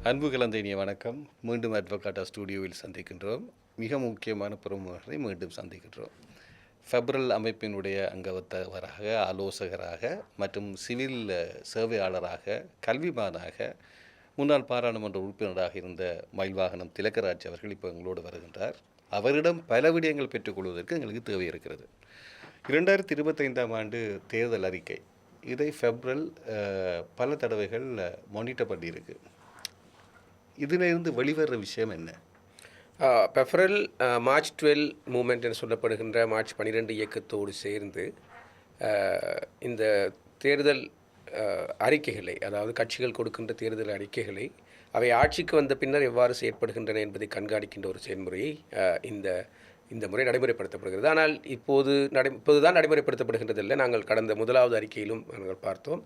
அன்பு கலந்த இனிய வணக்கம். மீண்டும் அட்வொகாட்டா ஸ்டுடியோவில் சந்திக்கின்றோம். மிக முக்கியமான பிரமுகரை மீண்டும் சந்திக்கின்றோம். ஃபெப்ரல் அமைப்பினுடைய அங்கத்தவராக, ஆலோசகராக மற்றும் சிவில் சேவையாளராக, கல்விமானாக, முன்னாள் பாராளுமன்ற உறுப்பினராக இருந்த மயில்வாகனம் திலகராஜ் அவர்கள் இப்போ எங்களோடு வருகின்றார். அவரிடம் பல விடயங்கள் பெற்றுக்கொள்வதற்கு எங்களுக்கு தேவை இருக்கிறது. 2025ஆம் ஆண்டு தேர்தல் அறிக்கை, இதை ஃபெப்ரல் பல தடவைகள் மானிட்டர் பண்ணியிருக்கு. இதிலிருந்து வெளிவர விஷயம் என்ன? பெஃபரல் மார்ச் 12 மூமெண்ட் என்று சொல்லப்படுகின்ற மார்ச் 12 இயக்கத்தோடு சேர்ந்து இந்த தேர்தல் அறிக்கைகளை, அதாவது கட்சிகள் கொடுக்கின்ற தேர்தல் அறிக்கைகளை அவை ஆட்சிக்கு வந்த பின்னர் எவ்வாறு செயற்படுகின்றன என்பதை கண்காணிக்கின்ற ஒரு செயல்முறையை இந்த முறை நடைமுறைப்படுத்தப்படுகிறது. ஆனால் இப்போதுதான் நடைமுறைப்படுத்தப்படுகின்றதில்லை. நாங்கள் கடந்த முதலாவது அறிக்கையிலும் நாங்கள் பார்த்தோம்.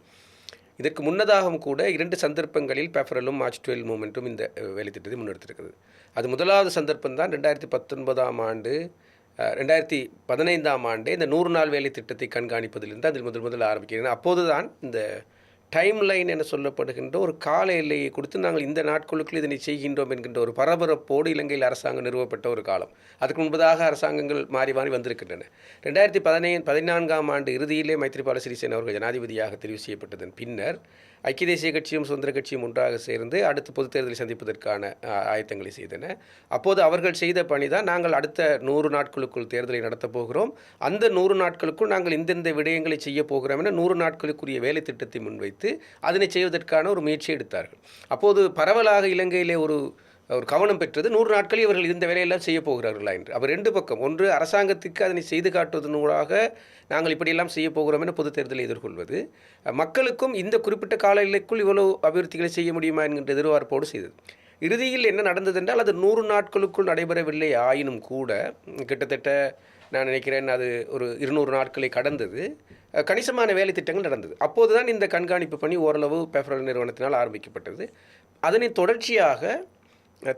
இதற்கு முன்னதாகவும் கூட 2 சந்தர்ப்பங்களில் பெஃபரலும் மார்ச் 12 மூமெண்ட்டும் இந்த வேலைத்திட்டத்தை முன்னெடுத்திருக்கிறது. அது முதலாவது சந்தர்ப்பம் தான் 2019ஆம் ஆண்டு 2015ஆம் ஆண்டு இந்த 100 நாள் வேலை திட்டத்தை கண்காணிப்பதிலிருந்து அதில் முதல் ஆரம்பிக்கிறது. அப்போது தான் இந்த டைம் லைன் என சொல்லப்படுகின்ற ஒரு கால எல்லையை கொடுத்து நாங்கள் இந்த நாட்களுக்குள் இதனை செய்கின்றோம் என்கின்ற ஒரு பரபரப்போடு இலங்கையில் அரசாங்கம் நிறுவப்பட்ட ஒரு காலம். அதுக்கு முன்பதாக அரசாங்கங்கள் மாறி மாறி வந்திருக்கின்றன. 2014ஆம் ஆண்டு இறுதியிலே மைத்ரிபால சிறிசேன அவர்கள் ஜனாதிபதியாக தெரிவு செய்யப்பட்டதன் பின்னர் ஐக்கிய தேசிய கட்சியும் சுதந்திர கட்சியும் ஒன்றாக சேர்ந்து அடுத்து பொதுத் தேர்தலை சந்திப்பதற்கான ஆயத்தங்களை செய்தன. அப்போது அவர்கள் செய்த பணி தான், நாங்கள் அடுத்த 100 நாட்களுக்குள் தேர்தலை நடத்தப் போகிறோம், அந்த 100 நாட்களுக்குள் நாங்கள் இந்தந்த விடயங்களை செய்ய போகிறோம் என 100 நாட்களுக்குரிய வேலை திட்டத்தை முன்வைத்து அதனை செய்வதற்கான ஒரு முயற்சியை எடுத்தார்கள். அப்போது பரவலாக இலங்கையிலே ஒரு கவனம் பெற்றது, 100 நாட்களில் இவர்கள் இந்த வேலையெல்லாம் செய்ய போகிறார்களா என்று. அவர் 2 பக்கம், ஒன்று அரசாங்கத்துக்கு அதனை செய்து காட்டுவதனூடாக நாங்கள் இப்படியெல்லாம் செய்ய போகிறோம் என பொது தேர்தலை எதிர்கொள்வது, மக்களுக்கும் இந்த குறிப்பிட்ட கால எல்லைக்குள் இவ்வளவு அபிவிருத்திகளை செய்ய முடியுமா என்கின்ற எதிர்பார்ப்போடு செய்தது. இறுதியில் என்ன நடந்தது என்றால், அது 100 நாட்களுக்குள் நடைபெறவில்லை. ஆயினும் கூட கிட்டத்தட்ட நான் நினைக்கிறேன் அது ஒரு 200 நாட்களை கடந்தது. கணிசமான வேலை திட்டங்கள் நடந்தது. அப்போது தான் இந்த கண்காணிப்பு பணி ஓரளவு பெஃபரல் நிறுவனத்தினால் ஆரம்பிக்கப்பட்டது. அதனை தொடர்ச்சியாக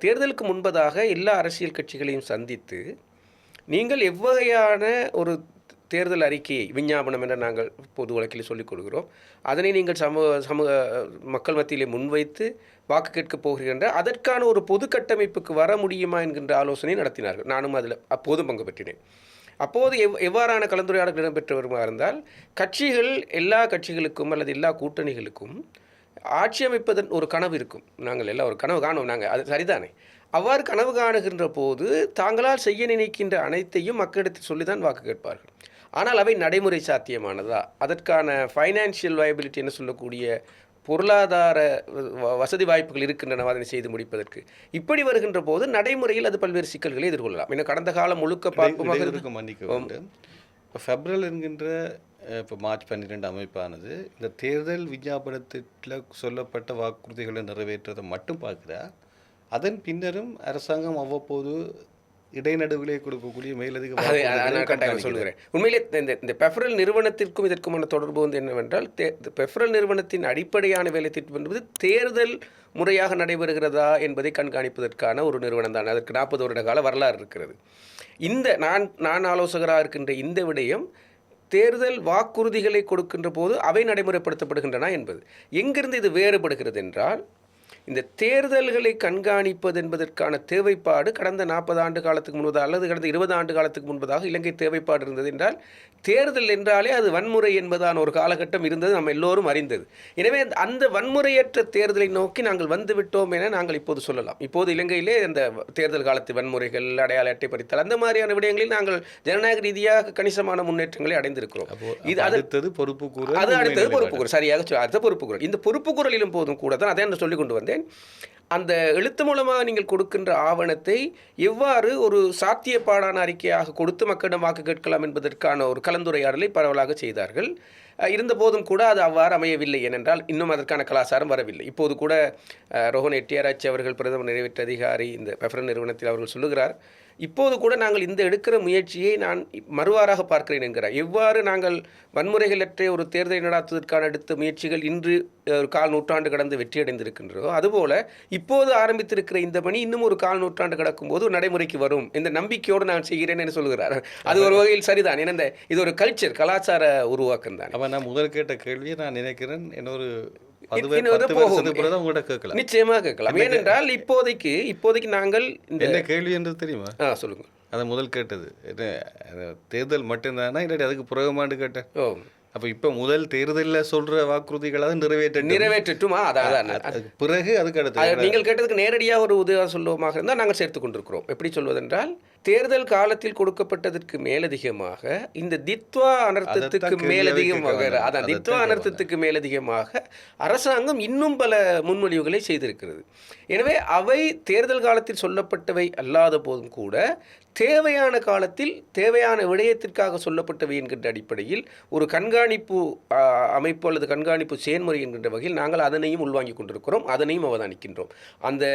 தேர்தலுக்கு முன்பதாக எல்லா அரசியல் கட்சிகளையும் சந்தித்து, நீங்கள் எவ்வகையான ஒரு தேர்தல் அறிக்கையை, விஞ்ஞாபனம் என நாங்கள் பொது வழக்கில் சொல்லிக் கொடுக்கிறோம், அதனை நீங்கள் சமூக மக்கள் மத்தியிலே முன்வைத்து வாக்கு கேட்கப் போகின்ற அதற்கான ஒரு பொது கட்டமைப்புக்கு வர முடியுமா என்கின்ற ஆலோசனை நடத்தினார்கள். நானும் அதில் அப்போதும் பங்கு பெற்றினேன். அப்போது எவ்வாறான கலந்துரையாடல் இடம்பெற்று வருமா இருந்தால், கட்சிகள் எல்லா கட்சிகளுக்கும் அல்லது எல்லா கூட்டணிகளுக்கும் ஆட்சி அமைப்பதன் ஒரு கனவு இருக்கும். நாங்கள் எல்லாம் ஒரு கனவு காணுவோம், நாங்கள் அது சரிதானே. அவ்வாறு கனவு காணுகின்ற போது தாங்களால் செய்ய நினைக்கின்ற அனைத்தையும் மக்களிடத்தில் சொல்லிதான் வாக்கு கேட்பார்கள். ஆனால் அவை நடைமுறை சாத்தியமானதா, அதற்கான ஃபைனான்சியல் வயபிலிட்டி என்று சொல்லக்கூடிய பொருளாதார வசதி வாய்ப்புகள் இருக்கின்றன அதனை செய்து முடிப்பதற்கு. இப்படி வருகின்ற போது நடைமுறையில் அது பல்வேறு சிக்கல்களை எதிர்கொள்ளலாம். இன்னும் கடந்த காலம் முழுக்க பார்ப்போமாக இப்போ ஃபெப்ரல் என்கின்ற இப்போ மார்ச் 12 அமைப்பானது இந்த தேர்தல் விஞ்ஞாபனத்தில் சொல்லப்பட்ட வாக்குறுதிகளை நிறைவேற்றதை மட்டும் பார்க்குறா, அதன் பின்னரும் அரசாங்கம் அவ்வப்போது இடைநடுவிலே கொடுக்கக்கூடிய மேலதிக சொல்கிறேன். உண்மையிலே இந்த பெஃபரல் நிறுவனத்திற்கும் இதற்குமான தொடர்பு என்னவென்றால், பெஃபரல் நிறுவனத்தின் அடிப்படையான வேலை திட்டம் என்பது தேர்தல் முறையாக நடைபெறுகிறதா என்பதை கண்காணிப்பதற்கான ஒரு நிறுவனம் தான். அதற்கு 40 வருட கால வரலாறு இருக்கிறது. இந்த நான் ஆலோசகராக இருக்கின்ற இந்த விடயம் தேர்தல் வாக்குறுதிகளை கொடுக்கின்ற போது அவை நடைமுறைப்படுத்தப்படுகின்றன என்பது. எங்கிருந்து இது வேறுபடுகிறது என்றால், இந்த தேர்தல்களை கண்காணிப்பது என்பதற்கான தேவைப்பாடு கடந்த 40 ஆண்டு காலத்துக்கு முன்பதாக அல்லது கடந்த 20 ஆண்டு காலத்துக்கு முன்பதாக இலங்கை தேவைப்பாடு இருந்தது என்றால், தேர்தல் என்றாலே அது வன்முறை என்பதான ஒரு காலகட்டம் இருந்தது, நம்ம எல்லோரும் அறிந்தது. எனவே அந்த வன்முறையற்ற தேர்தலை நோக்கி நாங்கள் வந்துவிட்டோம் என நாங்கள் இப்போது சொல்லலாம். இப்போது இலங்கையிலே அந்த தேர்தல் காலத்து வன்முறைகள், அடையாள அட்டை பறித்தல், அந்த மாதிரியான விடயங்களில் நாங்கள் ஜனநாயக ரீதியாக கணிசமான முன்னேற்றங்களை அடைந்திருக்கிறோம். இது அடுத்தது பொறுப்புக்கூறல், அது அடுத்தது பொறுப்புக்கூறல், சரியாக அடுத்த பொறுப்புக்கூறல். இந்த பொறுப்புக்கூறலிலும் போதும் கூட தான் அதை சொல்லிக் கொண்டு வந்தேன். அந்த எழுத்து மூலமாக நீங்கள் கொடுக்கின்ற ஆவணத்தை எவ்வாறு ஒரு சாத்தியப்பாடான அறிக்கையாக கொடுத்து மக்களிடம் வாக்கு கேட்கலாம் என்பதற்கான ஒரு கலந்துரையாடலை பரவலாக செய்தார்கள். இருந்தபோதும் கூட அது அவ்வாறு அமையவில்லை. ஏனென்றால் இன்னும் அதற்கான கலாச்சாரம் வரவில்லை. இப்போது கூட ரோஹன் எட்டியாராய்ச்சி அவர்கள், பிரதமர் நிறைவேற்ற அதிகாரி இந்த பெஃபரல் நிறுவனத்தில், அவர்கள் சொல்லுகிறார், இப்போது கூட நாங்கள் இந்த எடுக்கிற முயற்சியை நான் மறுவாராக பார்க்கிறேன் என்கிறார். எவ்வாறு நாங்கள் வன்முறைகளற்ற ஒரு தேர்தலை நடாத்துவதற்கான எடுத்த முயற்சிகள் இன்று ஒரு 1/4 நூற்றாண்டு கடந்து வெற்றியடைந்திருக்கின்றதோ, அதுபோல இப்போது ஆரம்பித்திருக்கிற இந்த பணி இன்னும் ஒரு 1/4 நூற்றாண்டு கடக்கும் போது நடைமுறைக்கு வரும் இந்த நம்பிக்கையோடு நான் செய்கிறேன் என்று சொல்கிறார். அது ஒரு வகையில் சரிதான். ஏன்னா இது ஒரு கலாச்சார உருவாக்கம் தான். அவன் நான் முதல் கேட்ட கேள்வியை நான் நினைக்கிறேன், இன்னொரு அது இன்னும் 10 போகும். வருஷத்துக்கு பிறகு உங்கள்கிட்ட கேட்கலாம். நிச்சயமாக கேட்கலாம். ஏனென்றால் இப்போதைக்கு நாங்கள் இந்த என்ன கேள்வி என்று தெரியுமா? சொல்லுங்கள். அதை முதல் கேட்டது என்ன, தேர்தல் மட்டும்தானா இல்லாட்டி அதுக்கு புறகுமாண்டு கேட்டேன். ஓ, அப்போ இப்போ முதல் தேர்தலில் சொல்கிற வாக்குறுதிகளாக நிறைவேற்றட்டுமா? அதான் அதுக்கு பிறகு அதுக்கு அடுத்து நீங்கள் கேட்டதுக்கு நேரடியாக ஒரு உதவி சொல்லுவமாக இருந்தால் நாங்கள் சேர்த்து கொண்டிருக்கிறோம். எப்படி சொல்வதென்றால், தேர்தல் காலத்தில் கொடுக்கப்பட்டதற்கு மேலதிகமாக இந்த தித்வா அனர்த்தத்துக்கு மேலதிகமாக தித்வா அனர்த்தத்துக்கு மேலதிகமாக அரசாங்கம் இன்னும் பல முன்மொழிவுகளை செய்திருக்கிறது. எனவே அவை தேர்தல் காலத்தில் சொல்லப்பட்டவை அல்லாத போதும் கூட தேவையான காலத்தில் தேவையான விடயத்திற்காக சொல்லப்பட்டவை என்கின்ற அடிப்படையில் ஒரு கண்காணிப்பு அமைப்பு அல்லது கண்காணிப்பு செயல்முறை என்கின்ற வகையில் நாங்கள் அதனையும் உள்வாங்கிக் கொண்டிருக்கிறோம், அதனையும் அவதானிக்கின்றோம். அந்த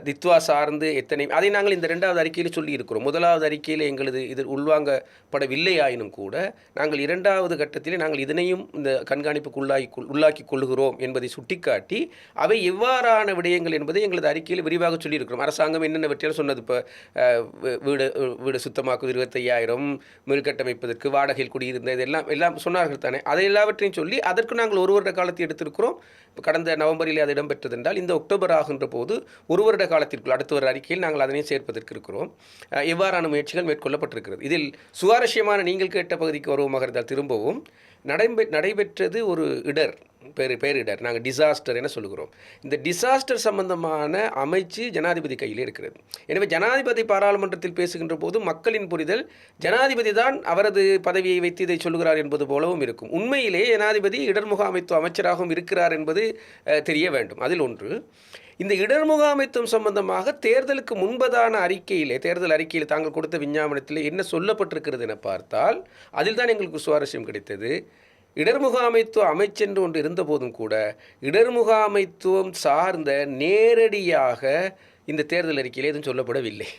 தித்வா சார்ந்து அதை நாங்கள் இந்த 2வது அறிக்கையில் சொல்லி இருக்கிறோம். 1வது அறிக்கையில் எங்களது இது உள்வாங்கப்படவில்லை ஆயினும் கூட நாங்கள் 2வது கட்டத்திலே நாங்கள் இதனையும் இந்த கண்காணிப்புக்கு உள்ளாக்கி கொள்ளுகிறோம் என்பதை சுட்டிக்காட்டி அவை எவ்வாறான விடயங்கள் என்பதை எங்களது அறிக்கையில் விரிவாக சொல்லியிருக்கிறோம். அரசாங்கம் என்னென்ன வெற்றியால் சொன்னது, இப்போ வீடு சுத்தமாக்குவது 25,000, மீள்கட்டமைப்பதற்கு வாடகையில் குடியிருந்த எல்லாம் சொன்னார்கள் தானே. அதை எல்லாவற்றையும் சொல்லி அதற்கு நாங்கள் 1 வருட காலத்தை எடுத்திருக்கிறோம். கடந்த நவம்பரில் அது இடம்பெற்றது என்றால் இந்த அக்டோபர் ஆகின்ற போது 1 வருட காலத்திற்குள் அடுத்த ஒரு அறிக்கையில் நாங்கள் அதனை சேர்ப்பதற்கு இருக்கிறோம். எவ்வாறான முயற்சிகள் மேற்கொள்ளப்பட்டிருக்கிறது. இதில் சுவாரஸ்யமான நீங்கள் கேட்ட பகுதிக்கு வருவமாக இருந்தால் திரும்பவும் நடைபெற்றது ஒரு பேரிடர், நாங்கள் டிசாஸ்டர் என சொல்லுகிறோம். இந்த டிசாஸ்டர் சம்பந்தமான அமைச்சு ஜனாதிபதி கையில் இருக்கிறது. எனவே ஜனாதிபதி பாராளுமன்றத்தில் பேசுகின்ற போது மக்களின் புரிதல் ஜனாதிபதி தான் அவரது பதவியை வைத்து இதை சொல்லுகிறார் என்பது போலவும் இருக்கும். உண்மையிலே ஜனாதிபதி இடர்முகாமைத்துவ அமைச்சராகவும் இருக்கிறார் என்பது தெரிய வேண்டும். அதில் ஒன்று, இந்த இடர்முகாமைத்துவம் சம்பந்தமாக தேர்தலுக்கு முன்பதான தேர்தல் அறிக்கையில் தாங்கள் கொடுத்த விஞ்ஞாபனத்தில் என்ன சொல்லப்பட்டிருக்கிறது என பார்த்தால் அதில் தான் எங்களுக்கு சுவாரஸ்யம் கிடைத்தது. இடர்முகாமைத்துவ அமைச்சென்று ஒன்று இருந்த போதும் கூட இடர்முகாமைத்துவம் சார்ந்த நேரடியாக இந்த தேர்தல் அறிக்கையில் எதுவும் சொல்லப்படவில்லை.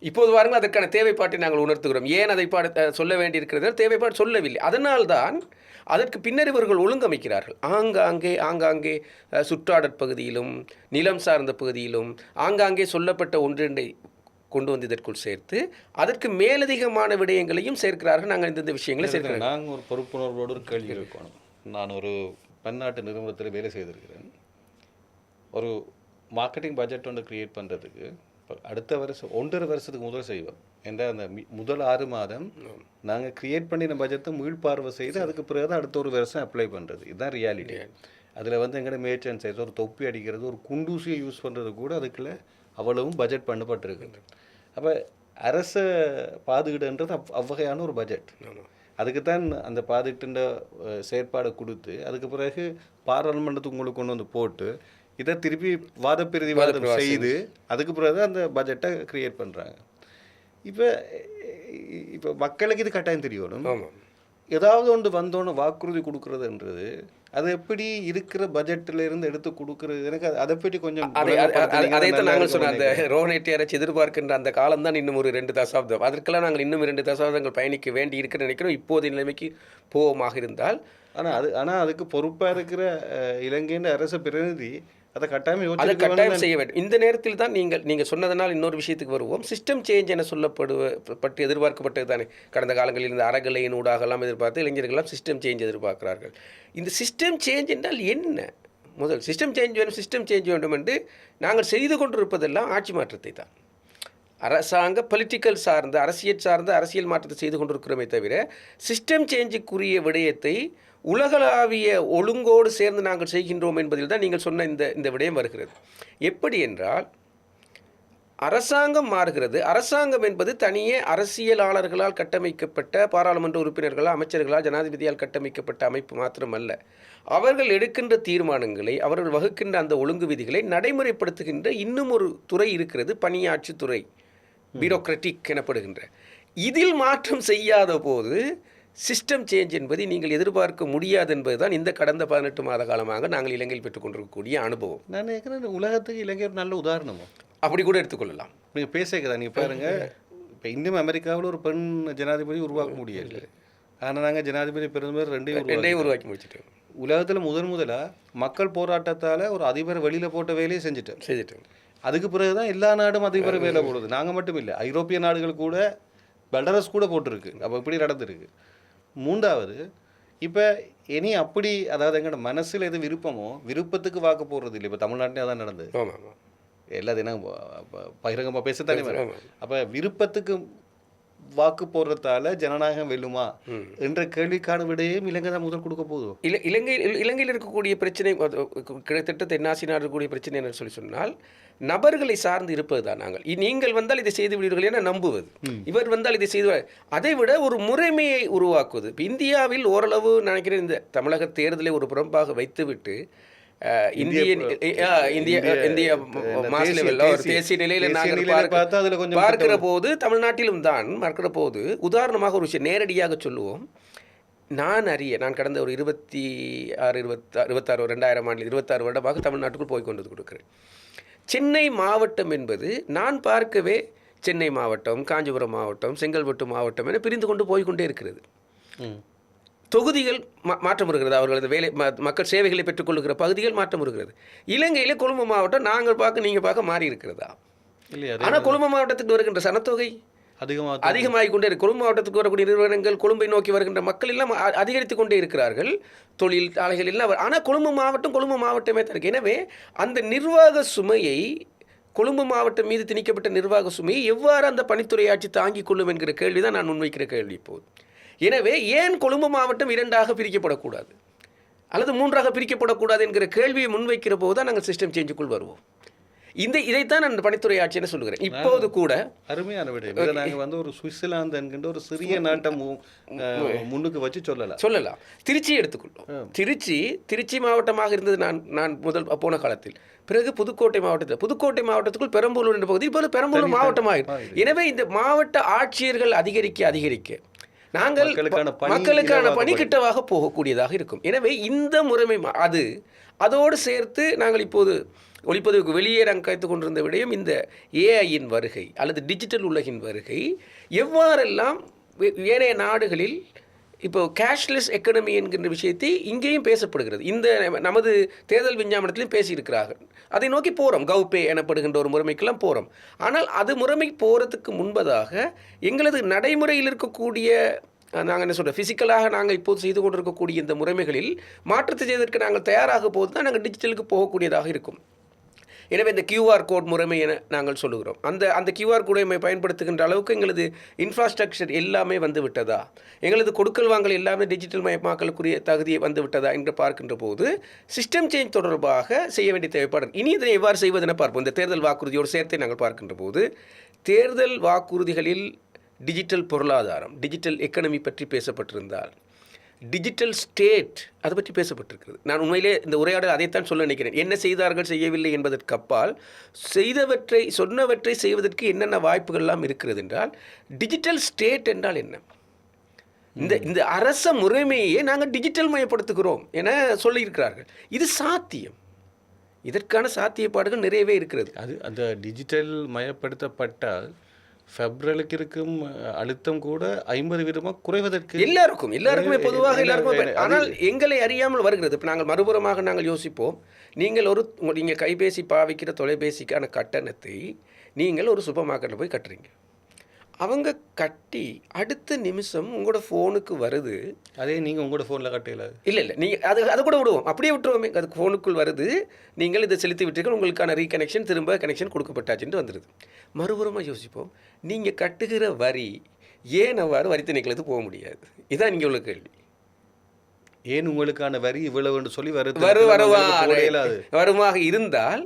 இப்போது வாருங்கள், அதற்கான தேவைப்பாட்டை நாங்கள் உணர்த்துகிறோம். ஏன் அதை சொல்ல வேண்டியிருக்கிறது? தேவைப்பாடு சொல்லவில்லை. அதனால்தான் அதற்கு பின்னர் இவர்கள் ஒழுங்கமைக்கிறார்கள். ஆங்காங்கே சுற்றாடற் பகுதியிலும் நிலம் சார்ந்த பகுதியிலும் ஆங்காங்கே சொல்லப்பட்ட ஒன்றிரண்டை கொண்டு வந்து இதற்குள் சேர்த்து அதற்கு மேலதிகமான விடயங்களையும் சேர்க்கிறார்கள். நாங்கள் இந்த விஷயங்களை சேர்க்கிறோம். நாங்கள் ஒரு பொறுப்புணர்வோடு ஒரு கேள்வி இருக்கணும். நான் ஒரு பன்னாட்டு நிறுவனத்தில் வேலை செய்திருக்கிறேன். ஒரு மார்க்கெட்டிங் பட்ஜெட் ஒன்று க்ரியேட் பண்ணுறதுக்கு இப்போ அடுத்த வருஷம் 1.5 வருஷத்துக்கு முதல் செய்வோம். என்ற அந்த முதல் 6 மாதம் நாங்கள் க்ரியேட் பண்ணின பட்ஜெட்டை மீள்பார்வை செய்து அதுக்கு பிறகு தான் அடுத்த ஒரு வருஷம் அப்ளை பண்ணுறது. இதுதான் ரியாலிட்டி. அதில் எங்கள்ட மேச்சன் சைஸ் ஒரு தொப்பி அடிக்கிறது, ஒரு குண்டூசியை யூஸ் பண்ணுறது கூட அதுக்குள்ள அவ்வளவும் பட்ஜெட் பண்ணப்பட்டிருக்கு. அப்போ அரசை பாதுகிடுன்றது அவ்வகையான ஒரு பட்ஜெட். அதுக்குத்தான் அந்த பாதுகிட்ட செயற்பாடை கொடுத்து அதுக்கு பிறகு பாராளுமன்றத்துக்கு உங்களுக்கு கொண்டு வந்து போட்டு இதை திருப்பி வாதப்பிரதிவாதம் செய்து அதுக்கு பிறகு அந்த பட்ஜெட்டை க்ரியேட் பண்ணுறாங்க. இப்போ மக்களுக்கு இது கட்டாயம் தெரியணும். ஏதாவது ஒன்று வந்தோன்னு வாக்குறுதி கொடுக்கறதுன்றது அது எப்படி இருக்கிற பட்ஜெட்டில் இருந்து எடுத்து கொடுக்கறது, எனக்கு அதை பற்றி கொஞ்சம் அதைத்தான் நாங்கள் சொன்ன அந்த ரோனேட்டி அரைச்சி எதிர்பார்க்கின்ற அந்த காலம் தான் இன்னும் ஒரு 2 தசாப்தம். அதற்கெல்லாம் நாங்கள் இன்னும் 2 தசாப்தங்கள் பயணிக்க வேண்டி இருக்குன்னு நினைக்கிறோம். இப்போதைய நிலைமைக்கு போவோமாக இருந்தால். ஆனால் அதுக்கு பொறுப்பாக இருக்கிற இலங்கையின் அரசு பிரதிநிதி அதை கட்டாயம் செய்ய வேண்டும். இந்த நேரத்தில் தான் நீங்கள் சொன்னதனால் இன்னொரு விஷயத்துக்கு வருவோம். சிஸ்டம் சேஞ்ச் என சொல்லப்பட்டு எதிர்பார்க்கப்பட்டது தானே. கடந்த காலங்களில் இந்த அறகலையின் ஊடாகலாம் எதிர்பார்த்து இளைஞர்கள்லாம் சிஸ்டம் சேஞ்ச் எதிர்பார்க்கிறார்கள். இந்த சிஸ்டம் சேஞ்ச் என்றால் என்ன? முதல் சிஸ்டம் சேஞ்ச் வேண்டும் என்று நாங்கள் செய்து கொண்டிருப்பதெல்லாம் ஆட்சி மாற்றத்தை தான். பொலிட்டிக்கல் சார்ந்த அரசியல் மாற்றத்தை செய்து கொண்டிருக்கிறோமே தவிர சிஸ்டம் சேஞ்சுக்குரிய விடயத்தை உலகளாவிய ஒழுங்கோடு சேர்ந்து நாங்கள் செய்கின்றோம் என்பதில் தான் நீங்கள் சொன்ன இந்த விடயம் வருகிறது. எப்படி என்றால் அரசாங்கம் மாறுகிறது. அரசாங்கம் என்பது தனியே அரசியலாளர்களால் கட்டமைக்கப்பட்ட பாராளுமன்ற உறுப்பினர்களால் அமைச்சர்களால் ஜனாதிபதியால் கட்டமைக்கப்பட்ட அமைப்பு மாத்திரமல்ல. அவர்கள் எடுக்கின்ற தீர்மானங்களை அவர்கள் வகுக்கின்ற அந்த ஒழுங்கு விதிகளை நடைமுறைப்படுத்துகின்ற இன்னும் ஒரு துறை இருக்கிறது, பணியாட்சி துறை, பியூரோக்ராட்டிக் எனப்படுகின்ற. இதில் மாற்றம் செய்யாத போது சிஸ்டம் சேஞ்ச் என்பதை நீங்கள் எதிர்பார்க்க முடியாது என்பது தான் இந்த கடந்த 18 மாத காலமாக நாங்கள் இலங்கையில் பெற்றுக்கொண்டிருக்கக்கூடிய அனுபவம். நான் நினைக்கிறேன் உலகத்துக்கு இலங்கை ஒரு நல்ல உதாரணமும் அப்படி கூட எடுத்துக்கொள்ளலாம். நீங்கள் பேசுகிறதா நீங்கள் பாருங்கள், இப்போ இன்னும் அமெரிக்காவில் ஒரு பெண் ஜனாதிபதி உருவாக்க முடியாது. ஆனால் நாங்கள் ஜனாதிபதி பிரதமர் ரெண்டையும் உருவாக்கி முடிச்சிட்டோம். உலகத்தில் முதலாக மக்கள் போராட்டத்தால் ஒரு அதிபரை வெளியில் போட்ட வேலையை செஞ்சுட்டோம். அதுக்கு பிறகு தான் எல்லா நாடும் அதிபரை வேலை போடுது. நாங்கள் மட்டும் இல்லை, ஐரோப்பிய நாடுகள் கூட பெலரஸ் கூட போட்டிருக்கு. அப்போ இப்படி நடந்திருக்கு. 3வது இப்போ இனி அப்படி அதாவது எங்களோட மனசில் எது விருப்பமோ விருப்பத்துக்கு வாக்கு போடுறது இல்லை. இப்போ தமிழ்நாட்டிலே அதான் நடந்தது. ஆமாம் ஆமாம் எல்லாத்தையும் பகிரங்கமாக பேசத்தானே வரும். ஆமாம். அப்போ விருப்பத்துக்கு வாக்கு போடுறதால ஜனநாயகம் வெல்லுமா என்ற கேள்விக்கான விடையும் இலங்கை தான் முதல் கொடுக்க போதும். இலங்கையில் இருக்கக்கூடிய பிரச்சனை கிட்டத்தட்ட தென்னாசி நாடு இருக்கக்கூடிய பிரச்சனை என்ன சொல்லி சொன்னால் நபர்களை சார்ந்து இருப்பது தான். நீங்கள் வந்தால் இதை செய்து விடுவீர்கள் என நம்புவது, இவர் வந்தால் இதை செய்து, அதை விட ஒரு முறைமையை உருவாக்குவது. இப்போ இந்தியாவில் ஓரளவு நினைக்கிறேன் இந்த தமிழக தேர்தலை ஒரு புறம்பாக வைத்துவிட்டு தேசிய நிலையில் நாங்கள் பார்க்கிற போது தமிழ்நாட்டிலும் தான் பார்க்கிற போது உதாரணமாக ஒரு விஷயம் நேரடியாக சொல்லுவோம். நான் கடந்த ஒரு 2006 ஆண்டில் 26 வருடமாக தமிழ்நாட்டுக்குள் போய் கொண்டு கொடுக்கிறேன். சென்னை மாவட்டம் என்பது நான் பார்க்கவே சென்னை மாவட்டம், காஞ்சிபுரம் மாவட்டம், செங்கல்பட்டு மாவட்டம் என பிரிந்து கொண்டு போய்கொண்டே இருக்கிறது. தொகுதிகள் மாற்றம் வருகிறது, அவர்களது வேலை மக்கள் சேவைகளை பெற்றுக்கொள்ளுகிற பகுதிகள் மாற்றம் வருகிறது. இலங்கையில் கொழும்பு மாவட்டம் நாங்கள் பார்க்க நீங்கள் பார்க்க மாறி இருக்கிறதா? ஆனால் கொழும்பு மாவட்டத்துக்கு வருகின்ற சனத்தொகை அதிகமாகிக் கொண்டே இருக்கு. கொழும்பு மாவட்டத்துக்கு வரக்கூடிய நிறுவனங்கள், கொழும்பை நோக்கி வருகின்ற மக்கள் எல்லாம் அதிகரித்து கொண்டே இருக்கிறார்கள், தொழில் ஆலைகள் எல்லாம். ஆனால் கொழும்பு மாவட்டமே தான் இருக்கு. எனவே அந்த நிர்வாக சுமையை, கொழும்பு மாவட்டம் மீது திணிக்கப்பட்ட நிர்வாக சுமையை எவ்வாறு அந்த பணித்துறை ஆட்சி தாங்கிக் கொள்ளும் என்கிற கேள்வி தான் நான் முன்வைக்கிற கேள்வி இப்போது. எனவே ஏன் கொழும்பு மாவட்டம் 2ஆக பிரிக்கப்படக்கூடாது அல்லது 3ஆக பிரிக்கப்படக்கூடாது என்கிற கேள்வியை முன்வைக்கிற போது தான் நாங்கள் சிஸ்டம் சேஞ்சுக்குள் வருவோம். இதைத்தான் நான் பணித்துறை ஆட்சின்னு சொல்லுகிறேன். இப்போது கூட அருமையான விட நாங்கள் ஒரு சுவிட்சர்லாந்து என்கின்ற ஒரு சிறிய நாட்டை முன்னுக்கு வச்சு சொல்லலாம். திருச்சியை எடுத்துக்கொள்ளும். திருச்சி மாவட்டமாக இருந்தது நான் முதல் போன காலத்தில். பிறகு புதுக்கோட்டை மாவட்டத்துக்குள் பெரம்பலூர் என்ற பகுதி இப்போது பெரம்பலூர் மாவட்டமாக. எனவே இந்த மாவட்ட ஆட்சியர்கள் அதிகரிக்க நாங்கள் மக்களுக்கான பணி கிட்டவாக போகக்கூடியதாக இருக்கும். எனவே இந்த முறைமை அதோடு சேர்த்து நாங்கள் இப்போது ஒளிப்பதிவுக்கு வெளியே நாங்கள் கைத்து கொண்டிருந்த விடயம் இந்த ஏஐயின் வருகை அல்லது டிஜிட்டல் உலகின் வருகை எவ்வாறெல்லாம் ஏனைய நாடுகளில் இப்போ கேஷ்லெஸ் எக்கனமி என்கின்ற விஷயத்தை இங்கேயும் பேசப்படுகிறது. இந்த நமது தேர்தல் விஞ்ஞாபனத்திலையும் பேசியிருக்கிறார்கள். அதை நோக்கி போகிறோம். கவுபே எனப்படுகின்ற ஒரு முறைமைக்கெல்லாம் போகிறோம். ஆனால் அது முறைமை போகிறதுக்கு முன்பதாக எங்களது நடைமுறையில் இருக்கக்கூடிய நாங்கள் என்ன சொல்கிறோம், ஃபிசிக்கலாக நாங்கள் இப்போது செய்து கொண்டிருக்கக்கூடிய இந்த முறைமைகளில் மாற்றத்தை செய்வதற்கு நாங்கள் தயாராக போது தான் நாங்கள் டிஜிட்டலுக்கு போகக்கூடியதாக இருக்கும். எனவே இந்த QR கோட் முறைமை என நாங்கள் சொல்லுகிறோம். அந்த QR கோடை பயன்படுத்துகின்ற அளவுக்கு எங்களது இன்ஃப்ராஸ்ட்ரக்சர் எல்லாமே வந்து விட்டதா, எங்களது கொடுக்கல் வாங்கல் எல்லாமே டிஜிட்டல் மயமாக்கலுக்குரிய தகுதியை வந்து விட்டதா என்று பார்க்கின்ற போது சிஸ்டம் சேஞ்ச் தொடர்பாக செய்ய வேண்டிய தேவைப்பாடு. இனி இதனை எவ்வாறு செய்வதென பார்ப்போம். இந்த தேர்தல் வாக்குறுதியோடு சேர்த்து நாங்கள் பார்க்கின்ற போது தேர்தல் வாக்குறுதிகளில் டிஜிட்டல் பொருளாதாரம், டிஜிட்டல் எக்கனமி பற்றி பேசப்பட்டிருந்தால், டிஜிட்டல் ஸ்டேட் அதை பற்றி பேசப்பட்டிருக்கிறது. நான் உண்மையிலே இந்த உரையாடல் அதைத்தான் சொல்ல நினைக்கிறேன். என்ன செய்தார்கள் செய்யவில்லை என்பதற்கு அப்பால் சொன்னவற்றை செய்வதற்கு என்னென்ன வாய்ப்புகள்லாம் இருக்கிறது என்றால், டிஜிட்டல் ஸ்டேட் என்றால் என்ன? இந்த அரச முறைமையே நாங்கள் டிஜிட்டல் மயப்படுத்துகிறோம் என சொல்லியிருக்கிறார்கள். இது சாத்தியம். இதற்கான சாத்தியப்பாடுகள் நிறையவே இருக்கிறது. அந்த டிஜிட்டல் மயப்படுத்தப்பட்டால் ஃபெப்ரலுக்கு இருக்கும் அழுத்தம் கூட 50% குறைவதற்கு எல்லாருக்குமே பொதுவாக எல்லாருக்கும். ஆனால் எங்களை அறியாமல் வருகிறது. இப்போ நாங்கள் மறுபுறமாக நாங்கள் யோசிப்போம். நீங்கள் கைபேசி பாவிக்கிற தொலைபேசிக்கான கட்டணத்தை நீங்கள் ஒரு சூப்பர் மார்க்கெட்டில் போய் கட்டுறீங்க. அவங்க கட்டி அடுத்த நிமிஷம் உங்களோட ஃபோனுக்கு வருது. அதே நீங்கள் உங்களோட ஃபோனில் கட்டல இல்லை நீங்கள் அதை கூட விடுவோம், அப்படியே விட்டுருவோமே. அதுக்கு ஃபோனுக்குள் வருது, நீங்கள் இதை செலுத்தி விட்டீர்கள், உங்களுக்கான ரீகனெக்ஷன் திரும்ப கனெக்ஷன் கொடுக்கப்பட்டாச்சுன்னு வந்துடுது. மறுபுறமாக யோசிப்போம், நீங்கள் கட்டுகிற வரி ஏன் அவ்வாறு வரி திணைக்களத்துக்கு போக முடியாது? இதுதான் நீங்கள் உள்ள கேள்வி. ஏன் உங்களுக்கான வரி இவ்வளவுன்னு சொல்லி வருமாக இருந்தால்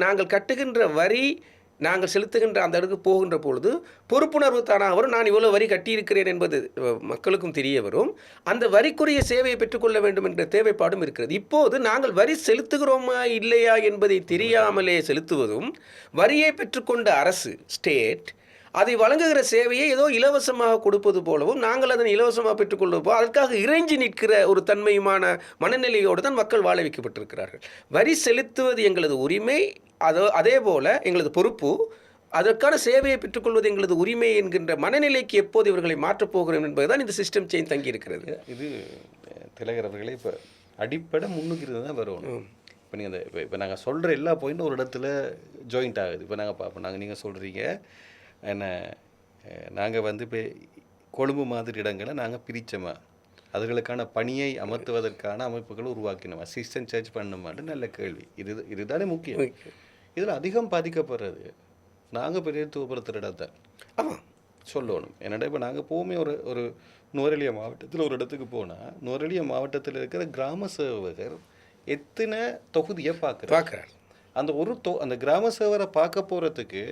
நாங்கள் கட்டுகின்ற வரி நாங்கள் செலுத்துகின்ற அந்த இடத்துக்கு போகின்ற பொழுது பொறுப்புணர்வு தானாக வரும். நான் இவ்வளோ வரி கட்டியிருக்கிறேன் என்பது மக்களுக்கும் தெரிய வரும். அந்த வரிக்குரிய சேவையை பெற்றுக்கொள்ள வேண்டும் என்ற தேவைப்பாடும் இருக்கிறது. இப்போது நாங்கள் வரி செலுத்துகிறோமா இல்லையா என்பதை தெரியாமலே செலுத்துவதும், வரியை பெற்றுக்கொண்ட அரசு ஸ்டேட் அதை வழங்குகிற சேவையை ஏதோ இலவசமாக கொடுப்பது போலவும், நாங்கள் அதனை இலவசமாக பெற்றுக்கொள்வது போல் அதற்காக இறைஞ்சி நிற்கிற ஒரு தன்மையுமான மனநிலையோடு தான் மக்கள் வாழ வைக்கப்பட்டிருக்கிறார்கள். வரி செலுத்துவது எங்களது உரிமை, அதே போல் எங்களது பொறுப்பு, அதற்கான சேவையை பெற்றுக்கொள்வது எங்களது உரிமை என்கின்ற மனநிலைக்கு எப்போது இவர்களை மாற்றப் போகிறோம் என்பதுதான் இந்த சிஸ்டம் சேஞ்ச் தங்கி இருக்கிறது. இது திலகர் அவர்களே இப்போ அடிப்படை முன்னுக்கு தான் வரணும். இப்போ நீங்கள் இப்போ நாங்கள் சொல்கிற எல்லா பாயிண்ட்டும் ஒரு இடத்துல ஜாயிண்ட் ஆகுது. இப்போ நாங்கள் பார்ப்போம், நீங்கள் சொல்கிறீங்க என்ன, நாங்கள் இப்போ கொழும்பு மாதிரி இடங்களை நாங்கள் பிரித்தோமா, அதுகளுக்கான பணியை அமர்த்துவதற்கான அமைப்புகள் உருவாக்கினோம். அசிஸ்டன்ட் சர்ச் பண்ணணுமான்னு நல்ல கேள்வி. இதுதானே முக்கியம். இதில் அதிகம் பாதிக்கப்படுறது நாங்கள் பிரதிநிதித்துவப்படுத்துகிற இடத்தை ஆமாம் சொல்லணும். என்னடா இப்போ நாங்கள் போமே ஒரு நுவரெலியா மாவட்டத்தில் ஒரு இடத்துக்கு போனால் நுவரெலியா மாவட்டத்தில் இருக்கிற கிராம சேவகர் எத்தனை தொகுதியை பார்க்குறார். அந்த கிராம சேவரை பார்க்க போகிறதுக்கு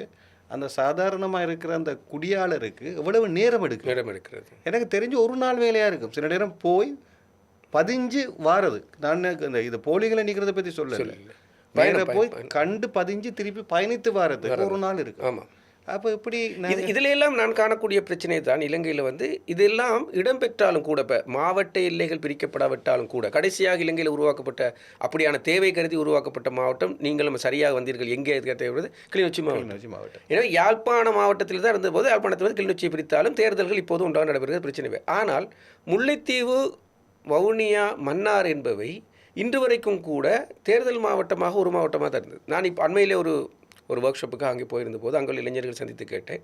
அந்த சாதாரணமாக இருக்கிற அந்த குடியாளருக்கு எவ்வளவு நேரம் எடுக்கிறது. எனக்கு தெரிஞ்சு ஒரு நாள் வேலையாக இருக்கும். சில நேரம் போய் பதிஞ்சு வாரது. நான் இந்த இது போலிகளை நிற்கிறத பற்றி சொல்லலை. வேற போய் கண்டு பதிஞ்சு திருப்பி பயணித்து வாரதுக்கு ஒரு நாள் இருக்கு. ஆமாம். அப்போ இப்படி இதில் எல்லாம் நான் காணக்கூடிய பிரச்சனை தான் இலங்கையில் இதெல்லாம் இடம்பெற்றாலும் கூட இப்போ மாவட்ட எல்லைகள் பிரிக்கப்படாவிட்டாலும் கூட கடைசியாக இலங்கையில் உருவாக்கப்பட்ட அப்படியான தேவை கருதி உருவாக்கப்பட்ட மாவட்டம் நீங்களும் சரியாக வந்தீர்கள். எங்கே தேவைப்படுது? கிளிநொச்சி மாவட்டம். எனவே யாழ்ப்பாண மாவட்டத்தில் தான் இருந்தபோது யாழ்ப்பாணத்தில் கிளிநொச்சியை பிரித்தாலும் தேர்தல்கள் இப்போது ஒன்றாக நடைபெறுகிறது பிரச்சனை. ஆனால் முல்லைத்தீவு, வவுனியா, மன்னார் என்பவை இன்று வரைக்கும் கூட தேர்தல் மாவட்டமாக ஒரு மாவட்டமாக தான் இருந்தது. நான் இப்போ அண்மையிலே ஒரு ஒர்க் ஷாப்புக்கு அங்கே போயிருந்த போது அங்குள்ள இளைஞர்கள் சந்தித்து கேட்டேன்.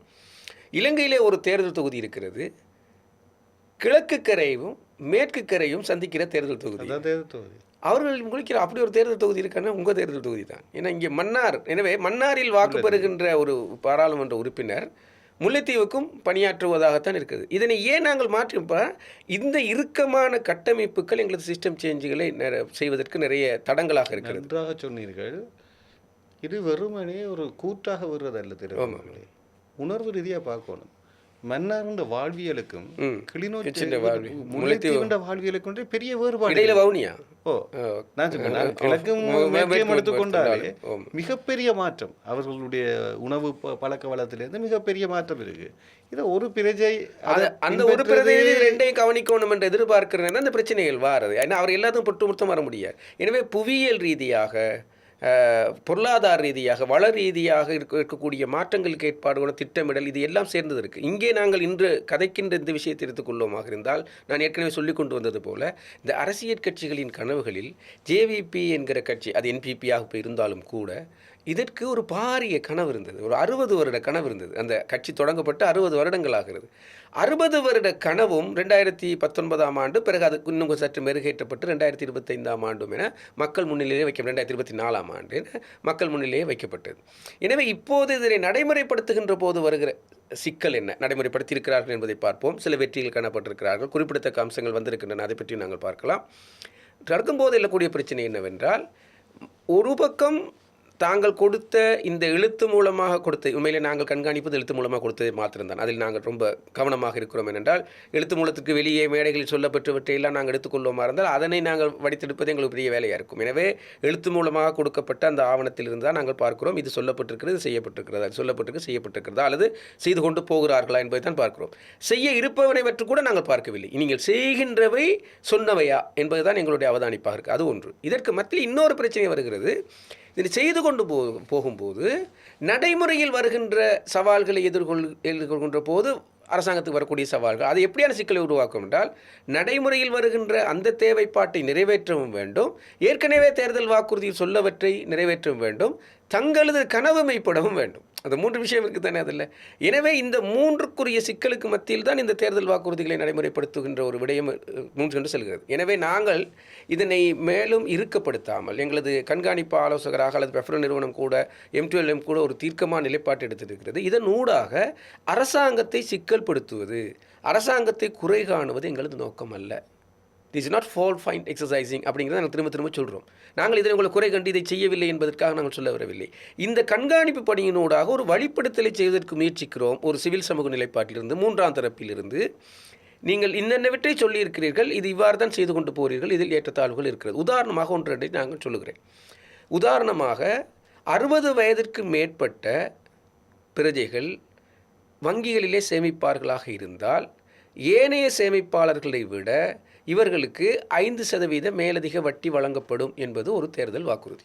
இலங்கையிலே ஒரு தேர்தல் தொகுதி இருக்கிறது, கிழக்கு கரையும் மேற்கு கரையும் சந்திக்கிற தேர்தல் தொகுதி. அவர்கள் முழிக்கிற அப்படி ஒரு தேர்தல் தொகுதி இருக்கான்னா உங்கள் தேர்தல் தொகுதி தான். ஏன்னா இங்கே மன்னார். எனவே மன்னாரில் வாக்கு பெறுகின்ற ஒரு பாராளுமன்ற உறுப்பினர் முல்லைத்தீவுக்கும் பணியாற்றுவதாகத்தான் இருக்குது. இதனை ஏன் நாங்கள் மாற்றிப்போ இந்த இறுக்கமான கட்டமைப்புகள் எங்களது சிஸ்டம் சேஞ்சுகளை செய்வதற்கு நிறைய தடங்களாக இருக்கிறது. நன்றாக சொன்னீர்கள். இது வெறுமனே ஒரு கூட்டாக வருவதல்ல. திருவண்ணாமலை உணர்வு ரீதியாக பார்க்கணும். மன்னார்ன்ற வாழ்வியலுக்கும் கிளிநொச்சி முல்லைத்தீவுன்ற வாழ்வியலுக்கும் பெரிய வேறுபாடு. இடையில வவுனியா நான் சொன்னேன் கிழக்கும் எடுத்துக்கொண்டாலே மிகப்பெரிய மாற்றம். அவர்களுடைய உணவு பழக்க வளத்திலிருந்து மிகப்பெரிய மாற்றம் இருக்கு. இதை ஒரு பிரஜை அந்த ஒரு பிரதிநிதி ரெண்டையும் கவனிக்கணும் என்று எதிர்பார்க்கிறேன். அந்த பிரச்சனைகள் வாரது. ஏன்னா அவர் எல்லாத்தையும் பொட்டு வர முடியாது. எனவே புவியியல் ரீதியாக, பொருளாதார ரீதியாக, வள ரீதியாக இருக்கக்கூடிய மாற்றங்களுக்கு ஏற்பாடுகளும் திட்டமிடல் இது எல்லாம் சேர்ந்தது இருக்குது. இங்கே நாங்கள் இன்று கதைக்கின்ற இந்த விஷயத்தை எடுத்துக்கொள்வோமாக இருந்தால் நான் ஏற்கனவே சொல்லி கொண்டு வந்தது போல இந்த அரசியல் கட்சிகளின் கனவுகளில் ஜேவிபி என்கிற கட்சி, அது என்பிபியாக இருந்தாலும் கூட இதற்கு ஒரு பாரிய கனவு இருந்தது. ஒரு 60 வருட கனவு இருந்தது. அந்த கட்சி தொடங்கப்பட்டு 60 வருடங்கள் ஆகிறது. 60 வருட கனவும் 2019ஆம் ஆண்டு பிறகு அது இன்னும் சற்று மெருகேற்றப்பட்டு 2025ஆம் ஆண்டும் என மக்கள் முன்னிலையே 2024ஆம் ஆண்டு மக்கள் முன்னிலையே வைக்கப்பட்டது. எனவே இப்போது இதனை நடைமுறைப்படுத்துகின்ற போது வருகிற சிக்கல் என்ன? நடைமுறைப்படுத்தியிருக்கிறார்கள் என்பதை பார்ப்போம். சில வெற்றிகள் காணப்பட்டிருக்கிறார்கள், குறிப்பிடத்தக்க அம்சங்கள் வந்திருக்கின்றன, அதை பற்றி நாங்கள் பார்க்கலாம். நடக்கும்போது எழக்கூடிய பிரச்சனை என்னவென்றால், ஒரு பக்கம் தாங்கள் கொடுத்த இந்த எழுத்து மூலமாக கொடுத்த, உண்மையிலே நாங்கள் கண்காணிப்பது எழுத்து மூலமாக கொடுத்தது மாத்திரம்தான். அதில் நாங்கள் ரொம்ப கவனமாக இருக்கிறோம். ஏனென்றால் எழுத்து மூலத்துக்கு வெளியே மேடைகளில் சொல்லப்பட்டவற்றையெல்லாம் நாங்கள் எடுத்துக்கொள்வோமா இருந்தால் அதனை நாங்கள் வடித்தெடுப்பது எங்களுக்கு பெரிய வேலையாக இருக்கும். எனவே எழுத்து மூலமாக கொடுக்கப்பட்ட அந்த ஆவணத்தில் இருந்தால் நாங்கள் பார்க்கிறோம் இது சொல்லப்பட்டிருக்கிறது, செய்யப்பட்டிருக்கிறதா, சொல்லப்பட்டிருக்கு, செய்யப்பட்டிருக்கிறதா, அல்லது செய்து கொண்டு போகிறார்களா என்பதை தான் பார்க்கிறோம். செய்ய இருப்பவனை பற்றி கூட நாங்கள் பார்க்கவில்லை. நீங்கள் செய்கின்றவை சொன்னவையா என்பதுதான் எங்களுடைய அவதானிப்பாக இருக்குது. அது ஒன்று. இதற்கு மத்தியில் இன்னொரு பிரச்சனை வருகிறது. இதை செய்து கொண்டு போகும்போது நடைமுறையில் வருகின்ற சவால்களை எதிர்கொள்கின்ற போது அரசாங்கத்துக்கு வரக்கூடிய சவால்கள் அது எப்படியான சிக்கலை உருவாக்கும் என்றால், நடைமுறையில் வருகின்ற அந்த தேவைப்பாட்டை நிறைவேற்றவும் வேண்டும், ஏற்கனவே தேர்தல் வாக்குறுதியில் சொல்லவற்றை நிறைவேற்றவும் வேண்டும், தங்களது கனவு மெய்ப்படவும் வேண்டும். அந்த 3 விஷயம் இருக்குது தானே அதில். எனவே இந்த 3க்குரிய சிக்கலுக்கு மத்தியில் தான் இந்த தேர்தல் வாக்குறுதிகளை நடைமுறைப்படுத்துகின்ற ஒரு விடயம் கொண்டு செல்கிறது. எனவே நாங்கள் இதனை மேலும் இறுக்கப்படுத்தாமல் எங்களது கண்காணிப்பு ஆலோசகராக அல்லது பெஃப்ரல் நிறுவனம் கூட M12M கூட ஒரு தீர்க்கமான நிலைப்பாட்டு எடுத்திருக்கிறது. இதன் ஊடாக அரசாங்கத்தை சிக்கல்படுத்துவது, அரசாங்கத்தை குறை காணுவது எங்களது நோக்கம் அல்ல. This is not fall find exercising அப்படிங்கிறத நாங்கள் திரும்ப சொல்கிறோம். நாங்கள் இதை உங்களை குறை கண்டு இதை செய்யவில்லை என்பதற்காக நாங்கள் சொல்ல வரவில்லை. இந்த கண்காணிப்பு பணியினூடாக ஒரு வழிப்படுத்தலை செய்வதற்கு முயற்சிக்கிறோம். ஒரு சிவில் சமூக நிலைப்பாட்டிலிருந்து, 3ஆம் தரப்பிலிருந்து நீங்கள் இன்னென்னவற்றை சொல்லியிருக்கிறீர்கள், இது இவ்வாறு தான் செய்து கொண்டு போகிறீர்கள், இதில் ஏற்றத்தாழ்வுகள் இருக்கிறது. உதாரணமாக ஒன்று ரெண்டை நாங்கள் சொல்லுகிறேன். உதாரணமாக 60 வயதிற்கு மேற்பட்ட பிரஜைகள் வங்கிகளிலே சேமிப்பார்களாக இருந்தால் ஏனைய சேமிப்பாளர்களை விட இவர்களுக்கு 5% மேலதிக வட்டி வழங்கப்படும் என்பது ஒரு தேர்தல் வாக்குறுதி.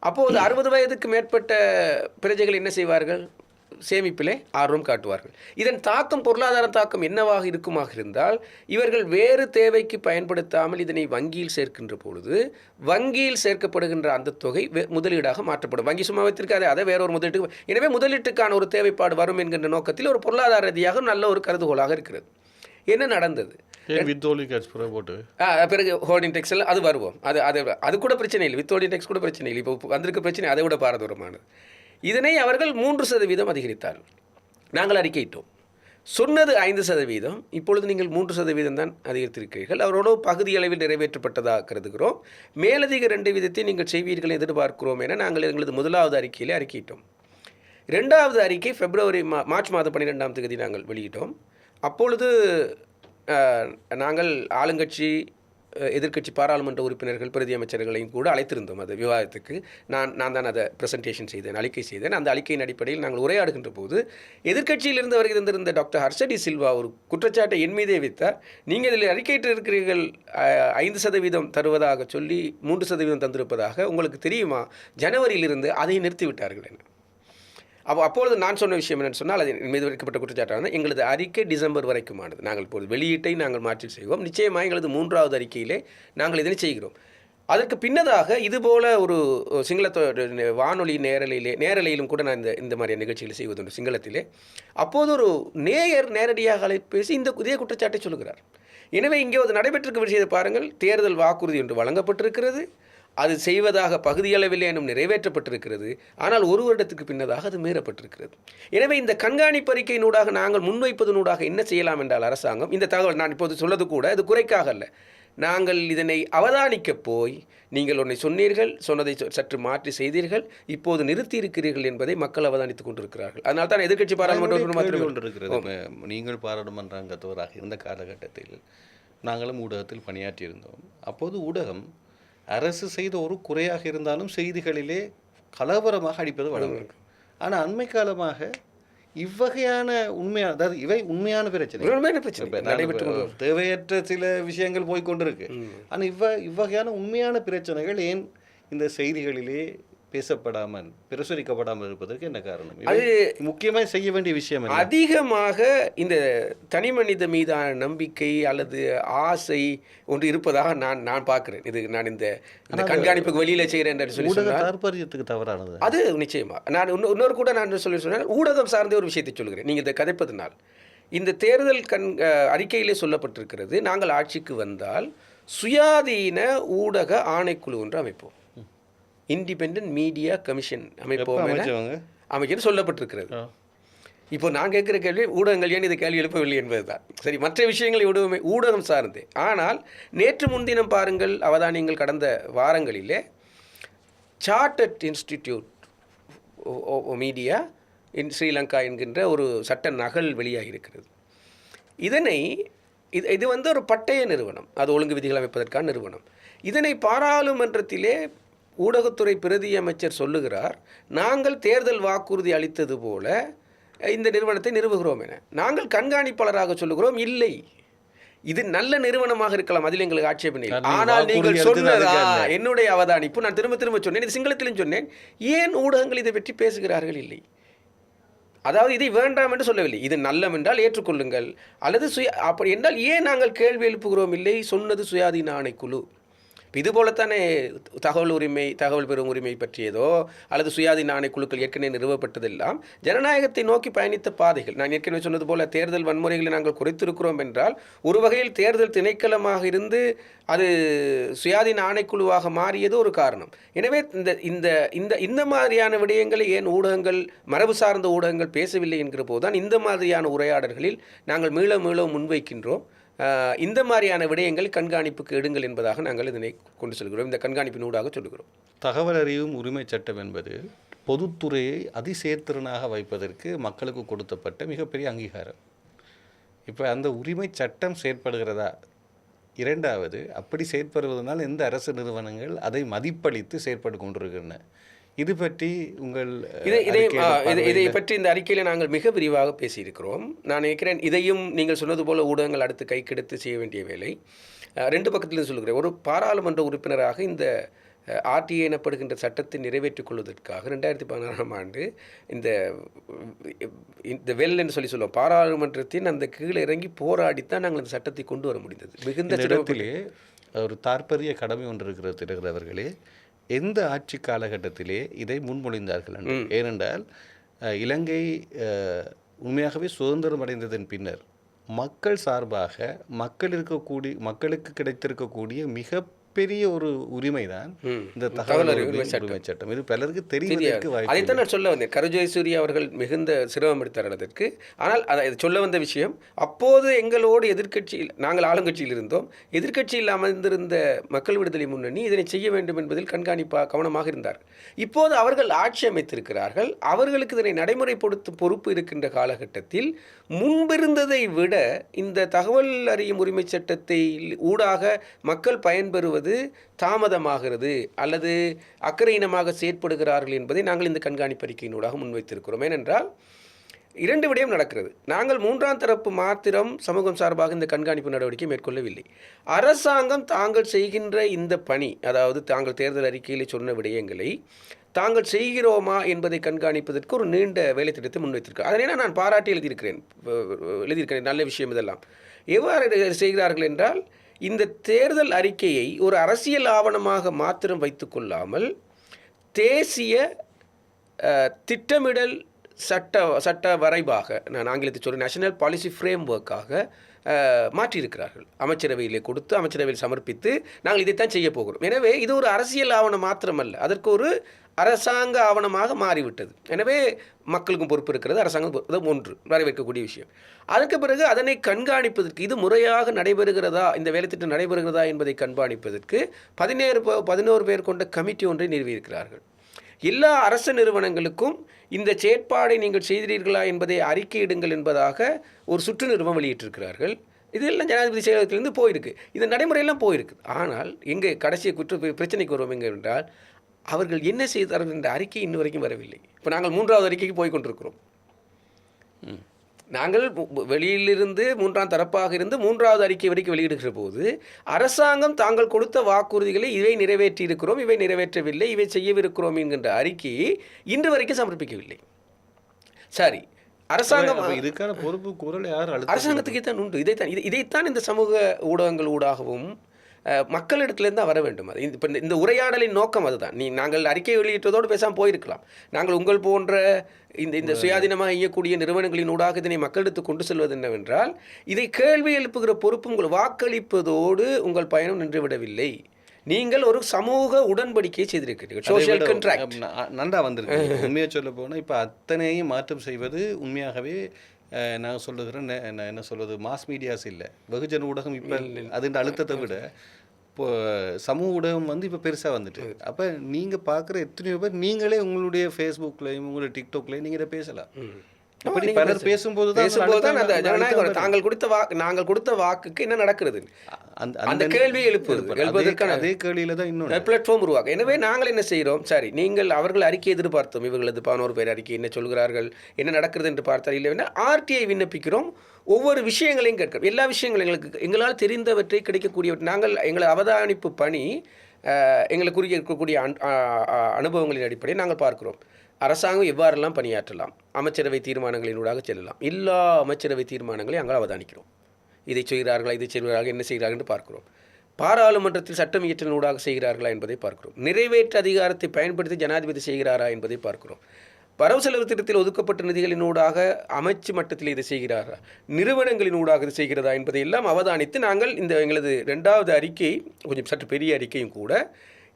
அப்போது 60 வயதுக்கு மேற்பட்ட பிரஜைகள் என்ன செய்வார்கள்? சேமிப்பிலே ஆர்வம் காட்டுவார்கள். இதன் தாக்கம், பொருளாதார தாக்கம் என்னவாக இருக்குமாக இருந்தால், இவர்கள் வேறு தேவைக்கு பயன்படுத்தாமல் இதனை வங்கியில் சேர்க்கின்ற பொழுது வங்கியில் சேர்க்கப்படுகின்ற அந்த தொகை முதலீடாக மாற்றப்படும். வங்கி சும்மா வைத்திருக்காது, அதை வேற ஒரு முதலீட்டுக்கு. எனவே முதலீட்டுக்கான ஒரு தேவைப்பாடு வரும் என்கின்ற நோக்கத்தில் ஒரு பொருளாதார ரீதியாக நல்ல ஒரு கருதுகோளாக இருக்கிறது. என்ன நடந்தது? ஏன் வித் ஓலி கேட்ஸ் போட்டு பிறகு ஹோல்டிங் டெக்ஸில் அது வருவோம். அது கூட பிரச்சனை இல்லை, வித் ஹோல்டிங் டெக்ஸ் கூட பிரச்சனை இல்லை. இப்போ வந்திருக்க பிரச்சனை அதை விட பாரதூரமானது. இதனை அவர்கள் 3% அதிகரித்தார்கள். நாங்கள் அறிக்கையிட்டோம். சொன்னது 5%, இப்பொழுது நீங்கள் 3% தான் அதிகரித்திருக்கிறீர்கள். அவரோட பகுதி அளவில் நிறைவேற்றப்பட்டதாக கருதுகிறோம். மேலதிக 2% நீங்கள் செய்வீர்கள் எதிர்பார்க்கிறோம் என நாங்கள் எங்களது முதலாவது அறிக்கையிலே அறிக்கையிட்டோம். 2வது அறிக்கை மார்ச் மாதம் 12ஆம் தேதி நாங்கள் வெளியிட்டோம். அப்பொழுது நாங்கள் ஆளுங்கட்சி எதிர்க்கட்சி பாராளுமன்ற உறுப்பினர்கள் பிரதி அமைச்சர்களையும் கூட அழைத்திருந்தோம் அது விவாதத்துக்கு. நான் தான் அதை ப்ரெசன்டேஷன் செய்தேன், அறிக்கை செய்தேன். அந்த அறிக்கையின் அடிப்படையில் நாங்கள் உரையாடுகின்ற போது எதிர்க்கட்சியிலிருந்து வருகின்ற டாக்டர் ஹர்ஷடி சில்வா ஒரு குற்றச்சாட்டை என் மீதே வைத்தார். நீங்கள் இதில் அறிக்கையிட்டு இருக்கிறீர்கள் 5% தருவதாக சொல்லி 3% தந்திருப்பதாக உங்களுக்கு தெரியுமா? ஜனவரியிலிருந்து அதை நிறுத்திவிட்டார்கள் என. அப்பொழுது நான் சொன்ன விஷயம் என்னென்னு சொன்னால், அது மீது வைக்கப்பட்ட குற்றச்சாட்டான எங்களது அறிக்கை டிசம்பர் வரைக்குமானது. நாங்கள் இப்போது வெளியீட்டை நாங்கள் மாற்றி செய்வோம். நிச்சயமாக எங்களது 3வது அறிக்கையிலே நாங்கள் இதனை செய்கிறோம். அதற்கு பின்னதாக இதுபோல் ஒரு சிங்கள வானொலி நேரலையிலும் கூட நான் இந்த மாதிரியான நிகழ்ச்சிகளை செய்வதுண்டு சிங்களத்திலே. அப்போது ஒரு நேயர் நேரடியாக அழைப்பேசி இதே குற்றச்சாட்டை சொல்லுகிறார். எனவே இங்கே ஒரு நடைபெற்றிருக்க விஷயத்தை பாருங்கள். தேர்தல் வாக்குறுதி ஒன்று வழங்கப்பட்டிருக்கிறது, அது செய்வதாக பகுதியளவில் இன்னும் நிறைவேற்றப்பட்டிருக்கிறது. ஆனால் 1 வருடத்துக்கு பின்னதாக அது மீறப்பட்டிருக்கிறது. எனவே இந்த கண்காணிப்பு அறிக்கையினூடாக நாங்கள் முன்வைப்பதனூடாக என்ன செய்யலாம் என்றால், அரசாங்கம் இந்த தகவல் நான் இப்போது சொல்வது கூட இது குறைக்காக அல்ல, நாங்கள் இதனை அவதானிக்க போய் நீங்கள் ஒன்றை சொன்னீர்கள், சொன்னதை சற்று மாற்றி செய்தீர்கள், இப்போது நிறுத்தி இருக்கிறீர்கள் என்பதை மக்கள் அவதானித்துக் கொண்டிருக்கிறார்கள். அதனால தான் எதிர்க்கட்சி பாராளுமன்ற கொண்டிருக்கிறது. நீங்கள் பாராளுமன்ற அங்கத்தவராக இருந்த காலகட்டத்தில் நாங்களும் ஊடகத்தில் பணியாற்றியிருந்தோம். அப்போது ஊடகம் அரசு செய்த ஒரு குறையாக இருந்தாலும் செய்திகளிலே கலவரமாக அடிப்பது வழக்கம். ஆனால் அண்மை காலமாக இவ்வகையான உண்மையான, அதாவது இவை உண்மையான பிரச்சனை, தேவையற்ற சில விஷயங்கள் போய்கொண்டிருக்கு. ஆனால் இவ்வகையான உண்மையான பிரச்சனைகள் ஏன் இந்த செய்திகளிலே பேசப்படாமல் பிரசுரிக்கப்படாமல் இருப்பதற்கு என்ன காரணம்? அது முக்கியமாக செய்ய வேண்டிய விஷயம். அதிகமாக இந்த தனி மனித மீதான நம்பிக்கை அல்லது ஆசை ஒன்று இருப்பதாக நான் பார்க்கிறேன். இது நான் இந்த கண்காணிப்புக்கு வெளியில் செய்கிறேன் என்று சொல்லி தாற்பயத்துக்கு தவறானது அது நிச்சயமாக. நான் இன்னொரு கூட நான் சொன்னால் ஊடகம் சார்ந்த ஒரு விஷயத்தை சொல்கிறேன். நீங்கள் இதை கதைப்பதனால் இந்த தேர்தல் அறிக்கையிலே சொல்லப்பட்டிருக்கிறது, நாங்கள் ஆட்சிக்கு வந்தால் சுயாதீன ஊடக ஆணைக்குழு ஒன்று அமைப்போம், இண்டிபெண்டன்ட் மீடியா கமிஷன் அமைக்கன்னு சொல்லப்பட்டிருக்கிறது. இப்போ நான் கேட்குற கேள்வி, ஊடகங்கள் ஏன் இதை கேள்வி எழுப்பவில்லை என்பது தான். சரி, மற்ற விஷயங்களை ஊடகம் சார்ந்தே. ஆனால் நேற்று முன்தினம் பாருங்கள், அவதானியங்கள் கடந்த வாரங்களிலே Chartered Institute Media in Sri Lanka என்கின்ற ஒரு சட்ட நகல் வெளியாகி இருக்கிறது. இது ஒரு பட்டய நிறுவனம், அது ஒழுங்கு விதிகள் அமைப்பதற்கான நிறுவனம். இதனை பாராளுமன்றத்திலே ஊடகத்துறை பிரதி அமைச்சர் சொல்லுகிறார், நாங்கள் தேர்தல் வாக்குறுதி அளித்தது போல இந்த நிறுவனத்தை நிறுவுகிறோம் என. நாங்கள் கண்காணிப்பாளராக சொல்லுகிறோம், இல்லை இது நல்ல நிறுவனமாக இருக்கலாம், அதில் எங்களுக்கு ஆட்சேபனை இல்லை. ஆனால் நீங்கள் சொன்னதா என்னுடைய அவதானிப்பு, நான் திரும்ப சொன்னேன், இது சிங்களத்திலும் சொன்னேன், ஏன் ஊடகங்கள் இதை பற்றி பேசுகிறார்கள்? இல்லை, அதாவது இதை வேண்டாம் என்று சொல்லவில்லை, இது நல்லம் என்றால் ஏற்றுக்கொள்ளுங்கள், அல்லது அப்படி என்றால் ஏன் நாங்கள் கேள்வி எழுப்புகிறோம்? இல்லை, சொன்னது சுயாதீன ஆணைக்குழு. இது போலத்தானே தகவல் பெறும் உரிமை பற்றியதோ அல்லது சுயாதீன ஆணைக்குழுக்கள் ஏற்கனவே நிறுவப்பட்டதெல்லாம் ஜனநாயகத்தை நோக்கி பயணித்த பாதைகள். நான் ஏற்கனவே சொன்னது போல தேர்தல் வன்முறைகளை நாங்கள் குறைத்திருக்கிறோம் என்றால் ஒரு வகையில் தேர்தல் திணைக்களமாக இருந்து அது சுயாதீன ஆணைக்குழுவாக மாறியது ஒரு காரணம். எனவே இந்த மாதிரியான விடயங்களை ஏன் ஊடகங்கள், மரபு சார்ந்த ஊடகங்கள் பேசவில்லை என்கிற போதுதான் இந்த மாதிரியான உரையாடல்களில் நாங்கள் மீள முன்வைக்கின்றோம். இந்த மாதிரியான விடயங்கள் கண்காணிப்புக்கு எடுங்கள் என்பதாக நாங்கள் இதனை கொண்டு செல்கிறோம், இந்த கண்காணிப்பினூடாக சொல்லுகிறோம். தகவல் அறியும் உரிமை சட்டம் என்பது பொதுத்துறையை அதிசேர்த்திறனாக வைப்பதற்கு மக்களுக்கு கொடுக்கப்பட்ட மிகப்பெரிய அங்கீகாரம். இப்போ அந்த உரிமை சட்டம் செயற்படுகிறதா? இரண்டாவது, அப்படி செயற்படுவதனால் எந்த அரசு நிறுவனங்கள் அதை மதிப்பளித்து செயற்பட்டு கொண்டிருக்கின்றன? இது பற்றி இதை பற்றி இந்த அறிக்கையில் நாங்கள் மிக விரிவாக பேசியிருக்கிறோம். நான் நினைக்கிறேன் இதையும் நீங்கள் சொன்னது போல ஊடகங்கள் அடுத்து கைக்கெடுத்து செய்ய வேண்டிய வேலை. 2 பக்கத்திலிருந்து சொல்கிறேன். ஒரு பாராளுமன்ற உறுப்பினராக இந்த ஆர்டிஏ எனப்படுகின்ற சட்டத்தை நிறைவேற்றிக் கொள்வதற்காக 2016ஆம் ஆண்டு இந்த வெல் சொல்லி சொல்லுவோம், பாராளுமன்றத்தின் அந்த கீழே இறங்கி போராடித்தான் நாங்கள் அந்த சட்டத்தை கொண்டு வர முடிந்தது. மிகுந்த இடத்திலே ஒரு தாற்பரிய கடமை ஒன்று இருக்கிறது அவர்களே. எந்த ஆட்சி காலகட்டத்திலே இதை முன்மொழிந்தார்கள்? ஏனென்றால் இலங்கை உண்மையாகவே சுதந்திரம் அடைந்ததன் பின்னர் மக்கள் சார்பாக மக்களுக்கு கிடைத்திருக்கக்கூடிய மிகப்பெரிய ஒரு உரிமை தான் இந்த தகவல் உரிமை சட்டம். இது பலருக்கு தெரிவதற்கு வாய்ப்பு. அதைத்தான் நான் சொல்ல வந்தேன். கரு ஜெயசூரிய அவர்கள் மிகுந்த சிரமம் எடுத்தார் அதற்கு. ஆனால் அதை சொல்ல வந்த விஷயம், அப்போது எங்களோடு நாங்கள் ஆளுங்கட்சியில் இருந்தோம், எதிர்க்கட்சியில் அமர்ந்திருந்த மக்கள் விடுதலை முன்னணி இதனை செய்ய வேண்டும் என்பதில் கவனமாக இருந்தார். இப்போது அவர்கள் ஆட்சி அமைத்திருக்கிறார்கள். அவர்களுக்கு இதனை நடைமுறைப்படுத்தும் பொறுப்பு இருக்கின்ற காலகட்டத்தில் முன்பிருந்ததை விட இந்த தகவல் அறியும் உரிமை சட்டத்தை ஊடாக மக்கள் பயன்பெறுவது தாமதமாகிறது அல்லது அக்கறையினமாக செயற்படுகிறார்கள் என்பதை நாங்கள் இந்த கண்காணிப்பு அறிக்கையினூடாக முன்வைத்திருக்கிறோம். ஏனென்றால் 2 விடயம் நடக்கிறது. நாங்கள் 3ஆம் தரப்பு மாத்திரம் சமூகம் சார்பாக இந்த கண்காணிப்பு நடவடிக்கை மேற்கொள்ளவில்லை. அரசாங்கம் தாங்கள் செய்கின்ற இந்த பணி, அதாவது தாங்கள் தேர்தல் அறிக்கையில் சொன்ன விடயங்களை தாங்கள் செய்கிறோமா என்பதை கண்காணிப்பதற்கு ஒரு நீண்ட வேலை திட்டத்தை முன்வைத்திருக்கிறேன். அதனை நான் பாராட்டி எழுதியிருக்கிறேன். நல்ல விஷயம் இதெல்லாம். எவ்வாறு செய்கிறார்கள் என்றால், இந்த தேர்தல் அறிக்கையை ஒரு அரசியல் ஆவணமாக மாத்திரம் வைத்துக்கொள்ளாமல் தேசிய திட்டமிடல் சட்ட வரைபாக, நான் ஆங்கிலத்தில் சொல்கிறேன், நேஷனல் பாலிசி ஃப்ரேம் ஒர்க்காக மாற்றியிருக்கிறார்கள். அமைச்சரவையிலே கொடுத்து அமைச்சரவையில் சமர்ப்பித்து நாங்கள் இதைத்தான் செய்ய போகிறோம். எனவே இது ஒரு அரசியல் ஆவணம் மாத்திரமல்ல, அதற்கு ஒரு அரசாங்க ஆவணமாக மாறிவிட்டது. எனவே மக்களுக்கும் பொறுப்பு இருக்கிறது, அரசாங்கம் ஒன்று வரவேற்கக்கூடிய விஷயம். அதற்கு பிறகு அதனை கண்காணிப்பதற்கு, இது முறையாக நடைபெறுகிறதா, இந்த வேலைத்திட்டம் நடைபெறுகிறதா என்பதை கண்காணிப்பதற்கு 11 பேர் கொண்ட கமிட்டி ஒன்றை நிறுவியிருக்கிறார்கள். எல்லா அரசு நிறுவனங்களுக்கும் இந்த செயற்பாடை நீங்கள் செய்கிறீர்களா என்பதை அறிக்கையிடுங்கள் என்பதாக ஒரு சுற்று நிறுவனம் வெளியிட்டிருக்கிறார்கள். இதெல்லாம் ஜனாதிபதி செயலகத்திலிருந்து போயிருக்கு, இந்த நடைமுறையெல்லாம் போயிருக்கு. ஆனால் எங்கே கடைசி பிரச்சனைக்கு வருவோம் எங்கே என்றால், அவர்கள் என்ன செய்தார்கள் என்ற அறிக்கை இன்னும் வரைக்கும் வரவில்லை. இப்போ நாங்கள் 3வது அறிக்கைக்கு போய் கொண்டிருக்கிறோம். நாங்கள் வெளியிலிருந்து 3ஆம் தரப்பாக இருந்து 3வது அறிக்கை வரைக்கும் வெளியிடுகிற போது அரசாங்கம் தாங்கள் கொடுத்த வாக்குறுதிகளை இவை நிறைவேற்றி இருக்கிறோம், இவை நிறைவேற்றவில்லை, இவை செய்யவிருக்கிறோம் என்கின்ற அறிக்கையை இன்று வரைக்கும் சமர்ப்பிக்கவில்லை. சரி, அரசாங்கம் இதுக்கான பொறுப்பு குரல் யார்? அரசாங்கத்துக்கே தான் உண்டு. இதைத்தான் இந்த சமூக ஊடகங்கள் ஊடாகவும் மக்களிடத்துலேருந்து தான் வர வேண்டும். அது இப்போ இந்த உரையாடலின் நோக்கம் அதுதான். நாங்கள் அறிக்கை வெளியிட்டதோடு பேசாமல் போயிருக்கலாம். நாங்கள் உங்கள் போன்ற இந்த சுயாதீனமாக இயங்கக்கூடிய நிறுவனங்களின் ஊடாக இதனை மக்களிடத்துக்கு கொண்டு செல்வது என்னவென்றால், இதை கேள்வி எழுப்புகிற பொறுப்பு உங்கள் வாக்களிப்பதோடு உங்கள் பயணம் நின்றுவிடவில்லை. நீங்கள் ஒரு சமூக உடன்படிக்கையை செய்திருக்கிறீர்கள், சோஷியல் கான்ட்ராக்ட். நன்றா வந்திருக்கு. உண்மையாக சொல்ல போனால் இப்போ அத்தனையும் மாற்றம் செய்வது உண்மையாகவே நான் சொல்லுகிறேன், நான் என்ன சொல்வது, மாஸ் மீடியாஸ் இல்லை, வெகுஜன ஊடகம். இப்போ அதுன்ற அழுத்தத்தை விட இப்போ சமூக ஊடகம் வந்து இப்போ பெருசாக வந்துட்டு. அப்போ நீங்கள் பார்க்குற எத்தனையோ பேர் நீங்களே உங்களுடைய ஃபேஸ்புக்லையும் உங்களுடைய டிக்டாக்லையும் நீங்கள் இதை பேசலாம். அப்படி பலர் பேசும்போது தான் அந்த ஜனநாயகம் நாங்கள் கொடுத்த வாக்குக்கு என்ன நடக்கிறது அந்த கேள்வி எழுப்புவதற்கான அதே கேள்வியில தான் இன்னொரு பிளாட்ஃபார்ம் உருவாக்கும். எனவே நாங்கள் என்ன செய்கிறோம், சரி, அவர்கள் அறிக்கை எதிர்பார்த்தோம், இவர்களது 11 பேர் அறிக்கை என்ன சொல்கிறார்கள், என்ன நடக்கிறது என்று பார்த்தால் இல்லைன்னா RTI விண்ணப்பிக்கிறோம். ஒவ்வொரு விஷயங்களையும் கேட்கிறோம். எல்லா விஷயங்களும் எங்களால் தெரிந்தவற்றை கிடைக்கக்கூடியவற்றை நாங்கள் எங்களை அவதானிப்பு பணி எங்களுக்கு இருக்கக்கூடிய அனுபவங்களின் அடிப்படையில் நாங்கள் பார்க்கிறோம். அரசாங்கம் எவ்வாறெல்லாம் பணியாற்றலாம், அமைச்சரவை தீர்மானங்களினூடாக செல்லலாம். எல்லா அமைச்சரவை தீர்மானங்களையும் அங்கே அவதானிக்கிறோம். இதை செய்கிறார்களா, இதை செய்கிறார்கள், என்ன செய்கிறார்கள் என்று பார்க்கிறோம். பாராளுமன்றத்தில் சட்டம் இயற்றலூடாக செய்கிறார்களா என்பதை பார்க்கிறோம். நிறைவேற்று அதிகாரத்தை பயன்படுத்தி ஜனாதிபதி செய்கிறாரா என்பதை பார்க்கிறோம். வரவு செலவு திட்டத்தில் ஒதுக்கப்பட்ட நிதிகளினூடாக அமைச்சு மட்டத்தில் இதை செய்கிறாரா, நிறுவனங்களினூடாக இது செய்கிறதா என்பதை எல்லாம் அவதானித்து நாங்கள் எங்களது 2வது அறிக்கை, கொஞ்சம் சற்று பெரிய அறிக்கையும் கூட,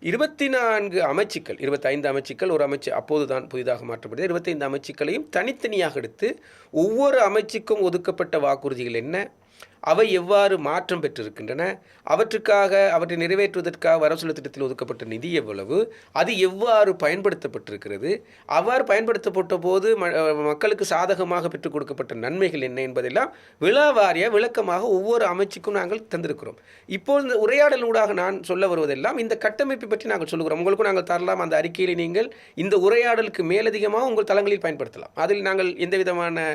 24 அமைச்சுக்கள், 25 அமைச்சுக்கள், ஒரு அமைச்சு அப்போது தான் புதிதாக மாற்றப்பட்டது. 25 அமைச்சுக்களையும் தனித்தனியாக எடுத்து ஒவ்வொரு அமைச்சுக்கும் ஒதுக்கப்பட்ட வாக்குறுதிகள் என்ன, அவை எவ்வாறு மாற்றம் பெற்றிருக்கின்றன, அவற்றை நிறைவேற்றுவதற்காக வரவு செலவு திட்டத்தில் ஒதுக்கப்பட்ட நிதி எவ்வளவு, அது எவ்வாறு பயன்படுத்தப்பட்டிருக்கிறது, அவ்வாறு பயன்படுத்தப்பட்ட போது மக்களுக்கு சாதகமாக பெற்றுக் கொடுக்கப்பட்ட நன்மைகள் என்ன என்பதெல்லாம் விழாவாரியாக விளக்கமாக ஒவ்வொரு அமைச்சுக்கும் நாங்கள் தந்திருக்கிறோம். இப்போது இந்த உரையாடலூடாக நான் சொல்ல வருவதெல்லாம் இந்த கட்டமைப்பை பற்றி நாங்கள் சொல்லுகிறோம். உங்களுக்கும் நாங்கள் தரலாம். அந்த அறிக்கையில் நீங்கள் இந்த உரையாடலுக்கு மேலதிகமாக உங்கள் தளங்களில் பயன்படுத்தலாம். அதில் நாங்கள் எந்த விதமான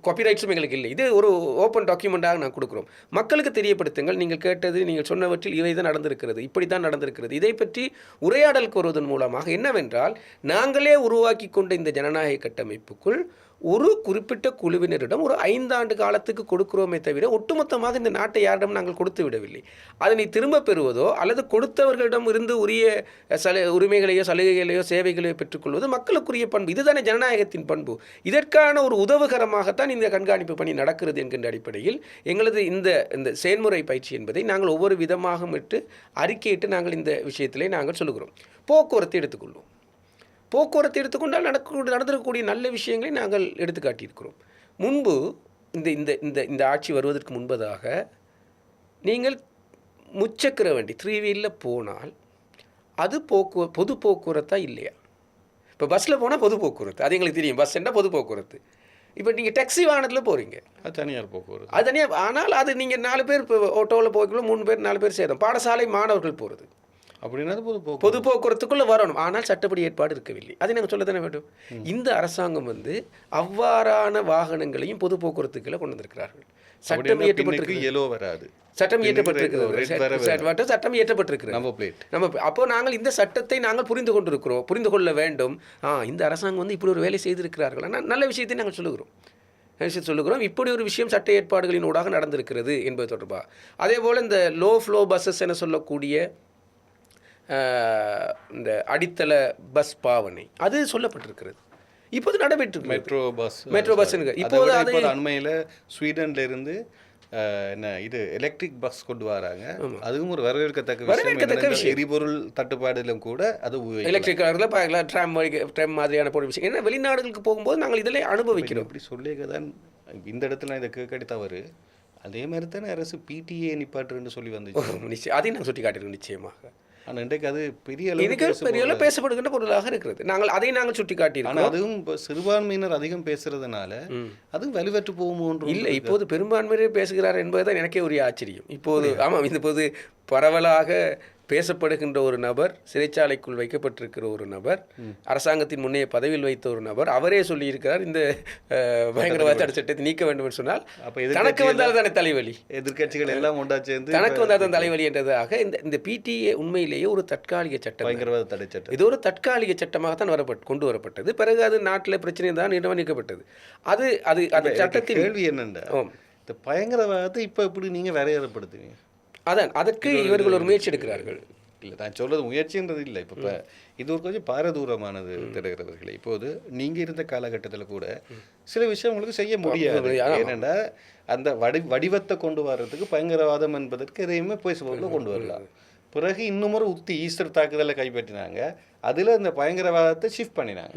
காப்பிரைட்ஸும் எங்களுக்கு இல்லை. இது ஒரு ஓப்பன் டாக்குமெண்ட்டாக நான் கொடுக்குறோம். மக்களுக்கு தெரியப்படுத்துங்கள், நீங்கள் கேட்டது, நீங்கள் சொன்னவற்றில் இவை தான் நடந்திருக்கிறது, இப்படி தான் நடந்திருக்கிறது. இதை பற்றி உரையாடல் கோருவதன் மூலமாக என்னவென்றால், நாங்களே உருவாக்கி கொண்ட இந்த ஜனநாயக கட்டமைப்புக்குள் ஒரு குறிப்பிட்ட குழுவினரிடம் ஒரு 5 ஆண்டு காலத்துக்கு கொடுக்கிறோமே தவிர ஒட்டுமொத்தமாக இந்த நாட்டை யாரிடம் நாங்கள் கொடுத்து விடவில்லை. அதனை திரும்ப பெறுவதோ அல்லது கொடுத்தவர்களிடம் இருந்து உரிய உரிமைகளையோ சலுகைகளையோ சேவைகளையோ பெற்றுக்கொள்வது மக்களுக்குரிய பண்பு. இதுதானே ஜனநாயகத்தின் பண்பு. இதற்கான ஒரு உதவுகரமாகத்தான் இந்த கண்காணிப்பு பணி நடக்கிறது என்கின்ற அடிப்படையில் எங்களது இந்த செயல்முறை பயிற்சி என்பதை நாங்கள் ஒவ்வொரு விதமாக விட்டு அறிக்கையிட்டு நாங்கள் இந்த விஷயத்திலே நாங்கள் சொல்லுகிறோம். போக்குவரத்தை எடுத்துக்கொள்வோம். போக்குவரத்து எடுத்துக்கொண்டால் நடந்திருக்கக்கூடிய நல்ல விஷயங்களை நாங்கள் எடுத்து காட்டியிருக்கிறோம். முன்பு இந்த ஆட்சி வருவதற்கு முன்பதாக நீங்கள் முச்சக்கர வண்டி 3 வீலில் போனால் அது பொது போக்குவரத்தா இல்லையா? இப்போ பஸ்ஸில் போனால் பொது போக்குவரத்து, அது எங்களுக்கு தெரியும். பஸ் என்ன பொது போக்குவரத்து. இப்போ நீங்கள் டாக்ஸி வாகனத்தில் போகிறீங்க, அது தனியார் போக்குவரத்து. அது தனியாக. ஆனால் அது நீங்கள் 4 பேர் இப்போ ஓட்டோவில் போய்க்குள்ள 3 பேர் 4 பேர் சேரும். பாடசாலை மாணவர்கள் போகிறது அப்படின்னா பொது போக்குவரத்துக்குள்ளே வரணும். ஆனால் சட்டப்படி ஏற்பாடு இருக்கவில்லை. அதை நாங்கள் சொல்ல தானே வேண்டும். இந்த அரசாங்கம் அவ்வாறான வாகனங்களையும் பொது போக்குவரத்துக்களை கொண்டு வந்திருக்கிறார்கள். சட்டம் இயற்றப்பட்டிருக்கு. எல்லோ வராது. சட்டம் இயற்றப்பட்டிருக்கிறது. சட்டம் இயற்றப்பட்டிருக்கிறது. நம்ம அப்போ நாங்கள் இந்த சட்டத்தை நாங்கள் புரிந்து கொள்ள வேண்டும். இந்த அரசாங்கம் இப்படி ஒரு வேலை செய்திருக்கிறார்கள். ஆனால் நல்ல விஷயத்தை நாங்கள் சொல்லுகிறோம். இப்படி ஒரு விஷயம் சட்ட ஏற்பாடுகளின் ஊடாக நடந்திருக்கிறது என்பது தொடர்பாக. அதே போல் இந்த லோ ஃப்ளோ பஸ்ஸஸ் என சொல்லக்கூடிய இந்த அடித்தள பஸ் பாவனை அது சொல்லப்பட்டிருக்கிறது. இப்போது நடைபெற்று மெட்ரோ பஸ் இப்போது அண்மையில் ஸ்வீடன்ல இருந்து இது எலக்ட்ரிக் பஸ் கொண்டு வராங்க. அதுவும் ஒரு வரவேற்கத்தக்க விஷயம். எரிபொருள் தட்டுப்பாடுலும் கூட அது எலக்ட்ரிக் ட்ராம் மாதிரியான போன்ற விஷயம். ஏன்னா வெளிநாடுகளுக்கு போகும்போது நாங்கள் இதில் அனுபவிக்கிறோம். இப்படி சொல்லிக்கதான் இந்த இடத்துல இதை கேட்க தவறு. அதே மாதிரி தானே அரசு பிடிஏ நிப்பாட்டுன்னு சொல்லி வந்துச்சு. அதையும் நாங்கள் சுட்டி காட்டியிருக்கோம் நிச்சயமாக. ஆனால் இன்றைக்கு அது பெரிய அளவில் பேசப்படுகின்ற பொருளாக இருக்கிறது. அதை நாங்கள் சுட்டி காட்டியிருக்கோம். ஆனால் அதுவும் சிறுபான்மையினர் அதிகம் பேசுறதுனால அதுவும் வலுவற்று போகுமோ இல்லை. இப்போது பெரும்பான்மையினர் பேசுகிறார் என்பதுதான் எனக்கே ஒரு ஆச்சரியம். இப்போது பரவலாக பேசப்படுகின்ற ஒரு நபர், சிறைச்சாலைக்குள் வைக்கப்பட்டிருக்கிற ஒரு நபர், அரசாங்கத்தின் முன்னே பதவியில் வைத்த ஒரு நபர், அவரே சொல்லியிருக்கிறார் இந்த பயங்கரவாத தடை சட்டத்தை நீக்க வேண்டும் என்று சொன்னால் தனக்கு வந்தால் தானே தலைவலி, எதிர்கட்சிகள் எல்லாம் ஒன்றா சேர்ந்து தனக்கு வந்தால் தான் தலைவலி என்றதாக இந்த பிடிஏ உண்மையிலேயே ஒரு தற்காலிக சட்டம். பயங்கரவாத தடை சட்டம் இது ஒரு தற்காலிக சட்டமாக தான் கொண்டு வரப்பட்டது. பிறகு அது நாட்டில் பிரச்சனை தான் நிர்வகிக்கப்பட்டது. அது அது அந்த சட்டத்தின் கேள்வி என்னென்ன, இந்த பயங்கரவாதத்தை இப்போ எப்படி நீங்கள் வரையறைப்படுத்துவீங்க? அதற்கு இவர்கள் ஒரு முயற்சி எடுக்கிறார்கள். இல்லை, நான் சொல்றது முயற்சின்றது இல்லை. இப்போ இது ஒரு கொஞ்சம் பாரதூரமானது தெரிகிறவர்களே. இப்போது நீங்கள் இருந்த காலகட்டத்தில் கூட சில விஷயம் உங்களுக்கு செய்ய முடியாது. ஏனென்னா அந்த வடிவத்தை கொண்டு வர்றதுக்கு பயங்கரவாதம் என்பதற்கு எதையுமே பேசுபவர்கள் கொண்டு வரலாம். பிறகு இன்னும் ஒரு உத்தி ஈஸ்டர் தாக்குதலை கைப்பற்றினாங்க. அதில் இந்த பயங்கரவாதத்தை ஷிஃப்ட் பண்ணினாங்க.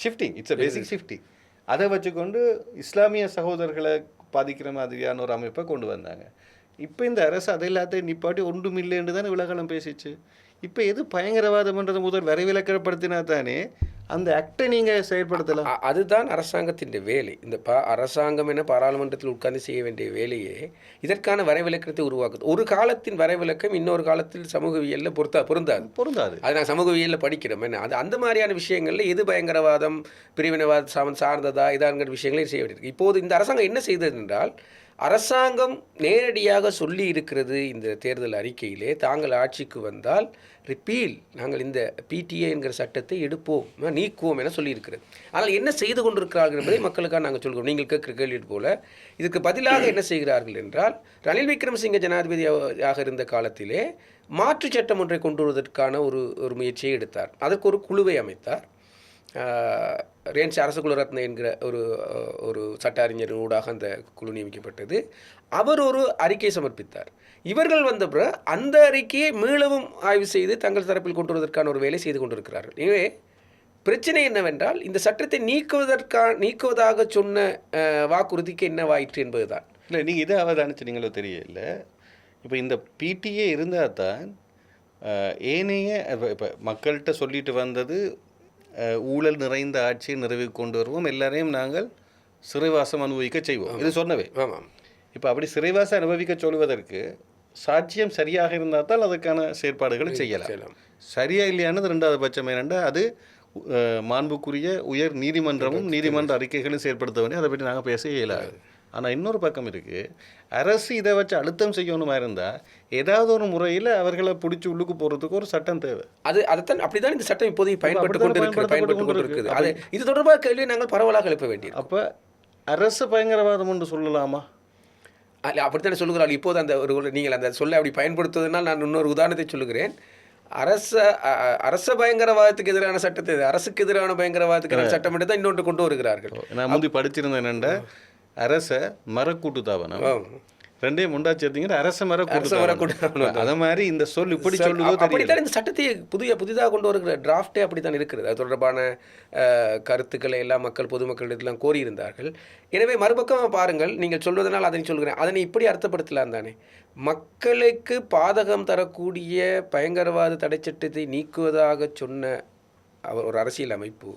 Shifting, it's a basic shifting. அதை வச்சுக்கொண்டு இஸ்லாமிய சகோதரர்களை பாதிக்கிற மாதிரியான ஒரு அமைப்பை கொண்டு வந்தாங்க. இப்போ இந்த அரசு அதை எல்லாத்தையும் நிப்பாட்டி ஒன்றும் இல்லைன்னு தானே விலகலம் பேசிச்சு. இப்போ எது பயங்கரவாதம்ன்றது முதல் வரைவிலக்கப்படுத்தினா தானே அந்த ஆக்டை நீங்கள் செயல்படுத்தலாம். அதுதான் அரசாங்கத்தின் வேலை. இந்த அரசாங்கம் என பாராளுமன்றத்தில் உட்கார்ந்து செய்ய வேண்டிய வேலையே இதற்கான வரைவிலக்கத்தை உருவாக்குது. ஒரு காலத்தின் வரைவிலக்கம் இன்னொரு காலத்தில் சமூகவியலில் பொருந்தாது. அது நான் சமூகவியலில் படிக்கிறோம். என்ன அது அந்த மாதிரியான விஷயங்களில் எது பயங்கரவாதம் பிரிவினைவாத சார்ந்ததா இதாங்கிற விஷயங்களே செய்ய வேண்டியிருக்கு. இப்போது இந்த அரசாங்கம் என்ன செய்தது என்றால், அரசாங்கம் நேரடியாக சொல்லி இருக்கிறது இந்த தேர்தல் அறிக்கையிலே, தாங்கள் ஆட்சிக்கு வந்தால் ரிப்பீல், நாங்கள் இந்த பிடிஏ என்கிற சட்டத்தை எடுப்போம், நீக்குவோம் என சொல்லியிருக்கிறது. ஆனால் என்ன செய்து கொண்டிருக்கிறார்கள் என்பதை மக்களுக்காக நாங்கள் சொல்கிறோம். நீங்கள் கேட்குற கேள்வி போல இதுக்கு பதிலாக என்ன செய்கிறார்கள் என்றால், ரணில் விக்ரமசிங்க ஜனாதிபதியாக இருந்த காலத்திலே மாற்று சட்டம் ஒன்றை கொண்டு வருவதற்கான ஒரு முயற்சியை எடுத்தார். அதற்கு ஒரு குழுவை அமைத்தார். ரேன்ஸ் அரசகுலரத்ன என்கிற ஒரு சட்ட அறிஞரின் ஊடாக அந்த குழு நியமிக்கப்பட்டது. அவர் ஒரு அறிக்கை சமர்ப்பித்தார். இவர்கள் வந்த பிறகு அந்த அறிக்கையை மீளவும் ஆய்வு செய்து தங்கள் தரப்பில் கொண்டு வருவதற்கான ஒரு வேலை செய்து கொண்டிருக்கிறார்கள். எனவே பிரச்சனை என்னவென்றால், இந்த சட்டத்தை நீக்குவதாக சொன்ன வாக்குறுதிக்கு என்னவாயிற்று என்பதுதான். இல்லை, நீங்கள் இதை அவதானிச்சிங்களோ தெரியல. இப்போ இந்த பிடிஏ இருந்தால் தான் ஏனைய இப்போ மக்கள்கிட்ட சொல்லிட்டு வந்தது ஊழல் நிறைந்த ஆட்சியை நிறைவு கொண்டு வருவோம், எல்லாரையும் நாங்கள் சிறைவாசம் அனுபவிக்க செய்வோம், இது சொன்னவே. ஆமாம். இப்போ அப்படி சிறைவாசம் அனுபவிக்க சொல்வதற்கு சாட்சியம் சரியாக இருந்தால் தான் அதுக்கான செயற்பாடுகளை செய்யலாம். சரியா இல்லையானது ரெண்டாவது பட்சம். என்னென்னா அது மாண்புக்குரிய உயர் நீதிமன்றமும் நீதிமன்ற அறிக்கைகளும் செயற்படுத்த வேண்டிய, அதை பற்றி நாங்கள் பேச இயலாது. ஆனால் இன்னொரு பக்கம் இருக்குது, அரசு இதை வச்சு அழுத்தம் செய்யணுமா இருந்தால் ஏதாவது ஒரு முறையில் அவர்களை பிடிச்சி உள்ளுக்கு போகிறதுக்கு ஒரு சட்டம் தேவை. அதைத்தான் அப்படிதான் இந்த சட்டம் இப்போதைக்கு பயன்பட்டு கொண்டு இருக்குது. அது இது தொடர்பாக கேள்வியை நாங்கள் பரவலாக எழுப்ப வேண்டியது. அப்போ அரசு பயங்கரவாதம் என்று சொல்லலாமா? அல்ல, அப்படித்தானே சொல்லுகிறாள். இப்போது அந்த நீங்கள் அந்த சொல்ல அப்படி பயன்படுத்துவதனால் நான் இன்னொரு உதாரணத்தை சொல்லுகிறேன். அரச பயங்கரவாதத்துக்கு எதிரான சட்டத்தை, அரசுக்கு எதிரான பயங்கரவாதத்துக்கு சட்டம் மட்டும் தான் இன்னொன்று கொண்டு வருகிறார்கள். நான் முந்தி படிச்சிருந்தேன் என்னென்ன, அரச மரக்கூட்டு தாபனம் ரெண்டையும் முண்டாச்சு எடுத்தீங்கன்னா அரச மரக்கூட்டு. அதை மாதிரி இந்த சொல் இப்படி சொல்லுதோ அப்படித்தான் இந்த சட்டத்தை புதிதாக கொண்டு வருகிற டிராஃப்டே அப்படித்தான் இருக்கிறது. அது தொடர்பான கருத்துக்களை எல்லாம் மக்கள் பொதுமக்களிடத்திலாம் கோரியிருந்தார்கள். எனவே மறுபக்கம் பாருங்கள், நீங்கள் சொல்வதனால் அதனை சொல்கிறேன், அதனை இப்படி அர்த்தப்படுத்தலாம் தானே. மக்களுக்கு பாதகம் தரக்கூடிய பயங்கரவாத தடை சட்டத்தை நீக்குவதாக சொன்ன ஒரு அரசியல் அமைப்பு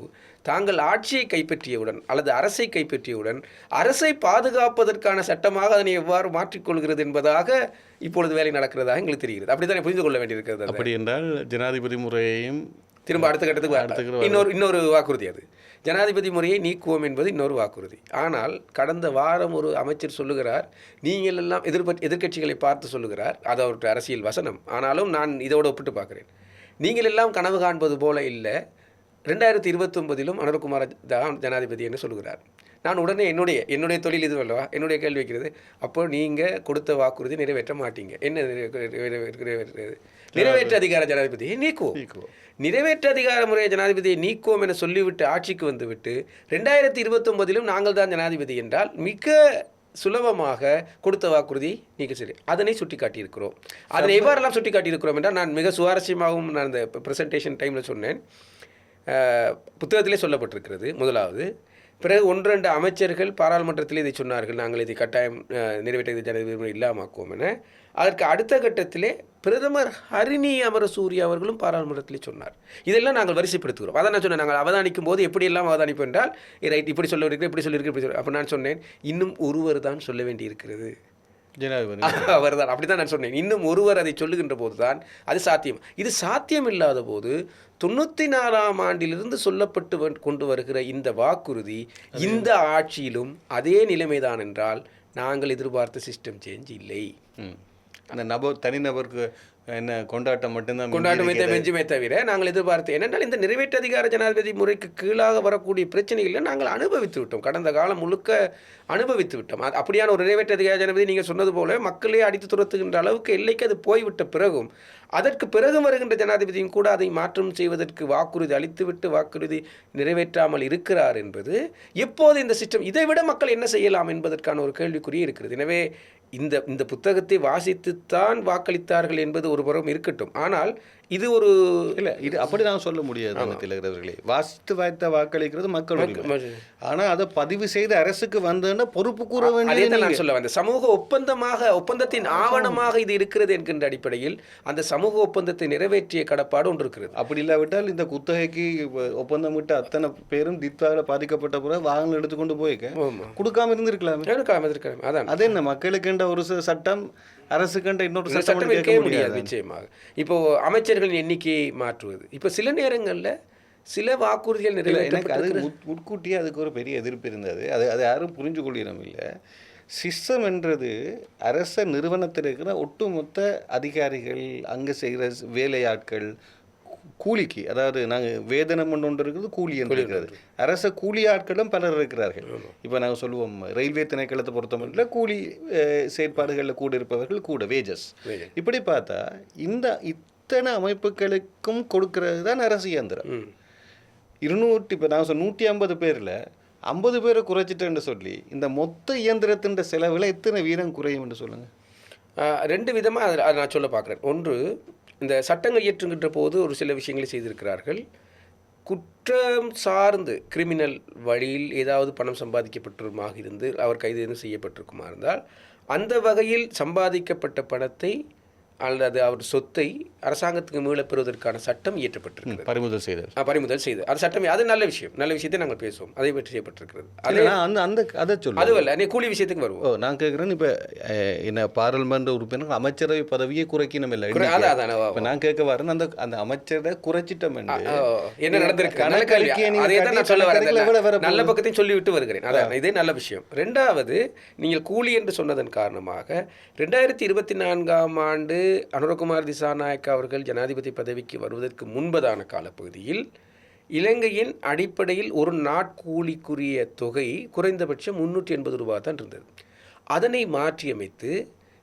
தாங்கள் ஆட்சியை கைப்பற்றியவுடன் அல்லது அரசை கைப்பற்றியவுடன் அரசை பாதுகாப்பதற்கான சட்டமாக அதனை எவ்வாறு மாற்றிக்கொள்கிறது என்பதாக இப்பொழுது வேலை நடக்கிறதாக எங்களுக்கு தெரிகிறது. அப்படித்தானே புரிந்து கொள்ள வேண்டியிருக்கிறது. அப்படி என்றால் ஜனாதிபதி முறையையும் திரும்ப அடுத்த கட்டத்துக்கு இன்னொரு வாக்குறுதி. அது ஜனாதிபதி முறையை நீக்குவோம் என்பது இன்னொரு வாக்குறுதி. ஆனால் கடந்த வாரம் ஒரு அமைச்சர் சொல்லுகிறார், நீங்கள் எல்லாம் எதிர்க்கட்சிகளை பார்த்து சொல்லுகிறார், அது அவருடைய அரசியல் வசனம். ஆனாலும் நான் இதோடு ஒப்பிட்டு பார்க்குறேன். நீங்கள் எல்லாம் கனவு காண்பது போல இல்லை, 2029 அனுரகுமார தான் ஜனாதிபதி என்று சொல்கிறார். நான் உடனே என்னுடைய தொழில் இது அல்லவா, என்னுடைய கேள்வி வைக்கிறது, அப்போ நீங்கள் கொடுத்த வாக்குறுதி நிறைவேற்ற மாட்டீங்க. என்ன நிறைவேற்ற அதிகார ஜனாதிபதியை நீக்குவோம், நிறைவேற்ற அதிகார முறைய ஜனாதிபதியை நீக்குவோம் என சொல்லிவிட்டு ஆட்சிக்கு வந்துவிட்டு 2029 நாங்கள் தான் ஜனாதிபதி என்றால் மிக சுலபமாக கொடுத்த வாக்குறுதி நீக்க சரி. அதனை சுட்டி காட்டியிருக்கிறோம். அதனை எவ்வாறெல்லாம் சுட்டி காட்டியிருக்கிறோம் என்றால், நான் மிக சுவாரஸ்யமாகவும் நான் அந்த ப்ரெசன்டேஷன் டைமில் சொன்னேன், புத்தகத்திலே சொல்லப்பட்டிருக்கிறது. முதலாவது, பிறகு 1-2 அமைச்சர்கள் பாராளுமன்றத்தில் இதை சொன்னார்கள், நாங்கள் இதை கட்டாயம் நிறைவேற்ற ஜனாதிபதி இல்லாமாக்குவோம் என. அதற்கு அடுத்த கட்டத்திலே பிரதமர் ஹரிணி அமரசூரிய அவர்களும் பாராளுமன்றத்திலே சொன்னார். இதெல்லாம் நாங்கள் வரிசைப்படுத்துகிறோம். அதான் நான் சொன்னேன், நாங்கள் அவதானிக்கும் போது எப்படியெல்லாம் அவதானிப்போம் என்றால், ரைட் இப்படி சொல்லியிருக்கிறேன், இப்படி சொல்லியிருக்கேன், இப்படி அப்போ நான் சொன்னேன், இன்னும் ஒருவர் தான் சொல்ல வேண்டியிருக்கிறது, அவர் தான். அப்படி தான் நான் சொன்னேன். இன்னும் ஒருவர் அதை சொல்லுகின்ற போது தான் அது சாத்தியம். இது சாத்தியம் இல்லாத போது 94ஆம் ஆண்டிலிருந்து சொல்லப்பட்டு கொண்டு வருகிற இந்த வாக்குறுதி இந்த ஆட்சியிலும் அதே நிலைமைதான் என்றால் நாங்கள் எதிர்பார்த்த சிஸ்டம் சேஞ்ச் இல்லை. அந்த தனிநபருக்கு என்ன கொண்டாட்டமே பெஞ்சுமே தவிர நாங்கள் எதிர்பார்த்து என்னென்னால் இந்த நிறைவேற்று அதிகார ஜனாதிபதி முறைக்கு கீழாக வரக்கூடிய பிரச்சனைகளை நாங்கள் அனுபவித்து விட்டோம். கடந்த காலம் முழுக்க அனுபவித்து விட்டோம். அப்படியான ஒரு நிறைவேற்று அதிகார ஜனாதிபதி நீங்கள் சொன்னது போல மக்களே அடித்து துரத்துகின்ற அளவுக்கு எல்லைக்கு அது போய்விட்ட பிறகும் அதற்கு பிறகு வருகின்ற ஜனாதிபதியும் கூட அதை மாற்றம் செய்வதற்கு வாக்குறுதி அளித்துவிட்டு வாக்குறுதி நிறைவேற்றாமல் இருக்கிறார் என்பது எப்போது இந்த சிஸ்டம் இதை விட மக்கள் என்ன செய்யலாம் என்பதற்கான ஒரு கேள்விக்குறி இருக்கிறது. எனவே இந்த புத்தகத்தை வாசித்துத்தான் வாக்களித்தார்கள் என்பது ஒரு புறம் இருக்கட்டும். ஆனால் இது ஒரு இல்லை, இது அப்படி நான் சொல்ல முடியாது. திலகரவர்களே, வாசித்து வாய்த்த வாக்களிக்கிறது மக்கள், ஆனால் அதை பதிவு செய்து அரசுக்கு வந்ததுன்னா பொறுப்பு கூற வேண்டியது. நான் சொல்ல வந்தேன், சமூக ஒப்பந்தத்தின் ஆவணமாக இது இருக்கிறது என்கின்ற அடிப்படையில் அந்த சமூக ஒப்பந்தத்தை நிறைவேற்றிய கடப்பாடு ஒன்று இருக்கிறது. அப்படி இல்லாவிட்டால் இந்த குத்தகைக்கு ஒப்பந்தம் விட்டு அத்தனை பேரும் தித்வாவில் பாதிக்கப்பட்ட பிறகு வாகனம் எடுத்துக்கொண்டு போய்க்க கொடுக்காம இருந்திருக்கலாம். அதான் அது என்ன மக்களுக்கு ஒரு சட்டம், அரசு கண்ட இன்னொரு சட்டம் இருக்க முடியாது. நிச்சயமாக இப்போ அமைச்சர்களின் எண்ணிக்கையை மாற்றுவது, இப்போ சில நேரங்களில் சில வாக்குறுதிகள் எனக்கு அது முன்கூட்டியே அதுக்கு ஒரு பெரிய எதிர்ப்பு இருந்தது. அது யாரும் புரிஞ்சு கொள்ளிடம் இல்லை. சிஸ்டம் என்றது அரச நிறுவனத்தில் இருக்கிற ஒட்டுமொத்த அதிகாரிகள், அங்கே செய்கிற வேலையாட்கள், கூலிக்கு, அதாவது நாங்கள் வேதனம் ஒன்று இருக்கிறது, கூலி என்று இருக்கிறது. அரச கூலி ஆட்களும் பலர் இருக்கிறார்கள். இப்போ நாங்கள் சொல்லுவோம், ரயில்வே திணைக்களத்தை பொறுத்தமட்டில் கூலி செயற்பாடுகளில் கூட இருப்பவர்கள் கூட வேஜஸ். இப்படி பார்த்தா இத்தனை அமைப்புகளுக்கும் கொடுக்கறது தான் அரசு இயந்திரம். 200 இப்போ நாங்கள் 150 பேரில் 50 பேரை குறைச்சிட்டேன்னு சொல்லி இந்த மொத்த இயந்திரத்தின் செலவில் எத்தனை வீதம் குறையும் என்று சொல்லுங்கள். 2 விதமாக அதை நான் சொல்ல பார்க்குறேன். ஒன்று, இந்த சட்டங்கள் இயற்றுகின்ற போது ஒரு சில விஷயங்களை செய்திருக்கிறார்கள். குற்றம் சார்ந்து கிரிமினல் வழியில் ஏதாவது பணம் சம்பாதிக்கப்பட்டிருமாக இருந்து அவர் கைது செய்யப்பட்டிருக்குமா இருந்தால் அந்த வகையில் சம்பாதிக்கப்பட்ட பணத்தை அல்லது அவர் சொத்தை அரசாங்கத்துக்கு மீளப் பெறுவதற்கான சட்டம் இயற்றப்பட்டிருக்கிறது. பறிமுதல் செய்தது. பறிமுதல் செய்து அது சட்டம், அது நல்ல விஷயம், நல்ல விஷயத்தை நாங்கள் பேசுவோம், அதை பற்றி செய்யப்பட்டிருக்கிறது. அது அந்த அதை சொல்லுவோம். அதுவல்ல, நீ கூலி விஷயத்துக்கு வருவோம். நான் கேட்குறேன், இப்போ என்ன பாராளுமன்ற உறுப்பினர் அமைச்சரவை பதவியை குறைக்கணும் இல்லை, இப்போ நான் கேட்க வரேன், அந்த அந்த அமைச்சரை குறைச்சிட்டோம் என்ன நடந்திருக்கு, நல்ல பக்கத்தையும் சொல்லிவிட்டு வருகிறேன். அதான் இதே நல்ல விஷயம். ரெண்டாவது, நீங்கள் கூலி என்று சொன்னதன் காரணமாக 2024ஆம் ஆண்டு அனுரகுமார் திசாநாயக்க அவர்கள் ஜனாதிபதி பதவிக்கு வருவதற்கு முன்பதான காலப்பகுதியில் இலங்கையின் அடிப்படையில் ஒரு நாட்கூலிக்குரிய தொகை குறைந்தபட்சம் 380 ரூபாய் தான் இருந்தது. அதனை மாற்றியமைத்து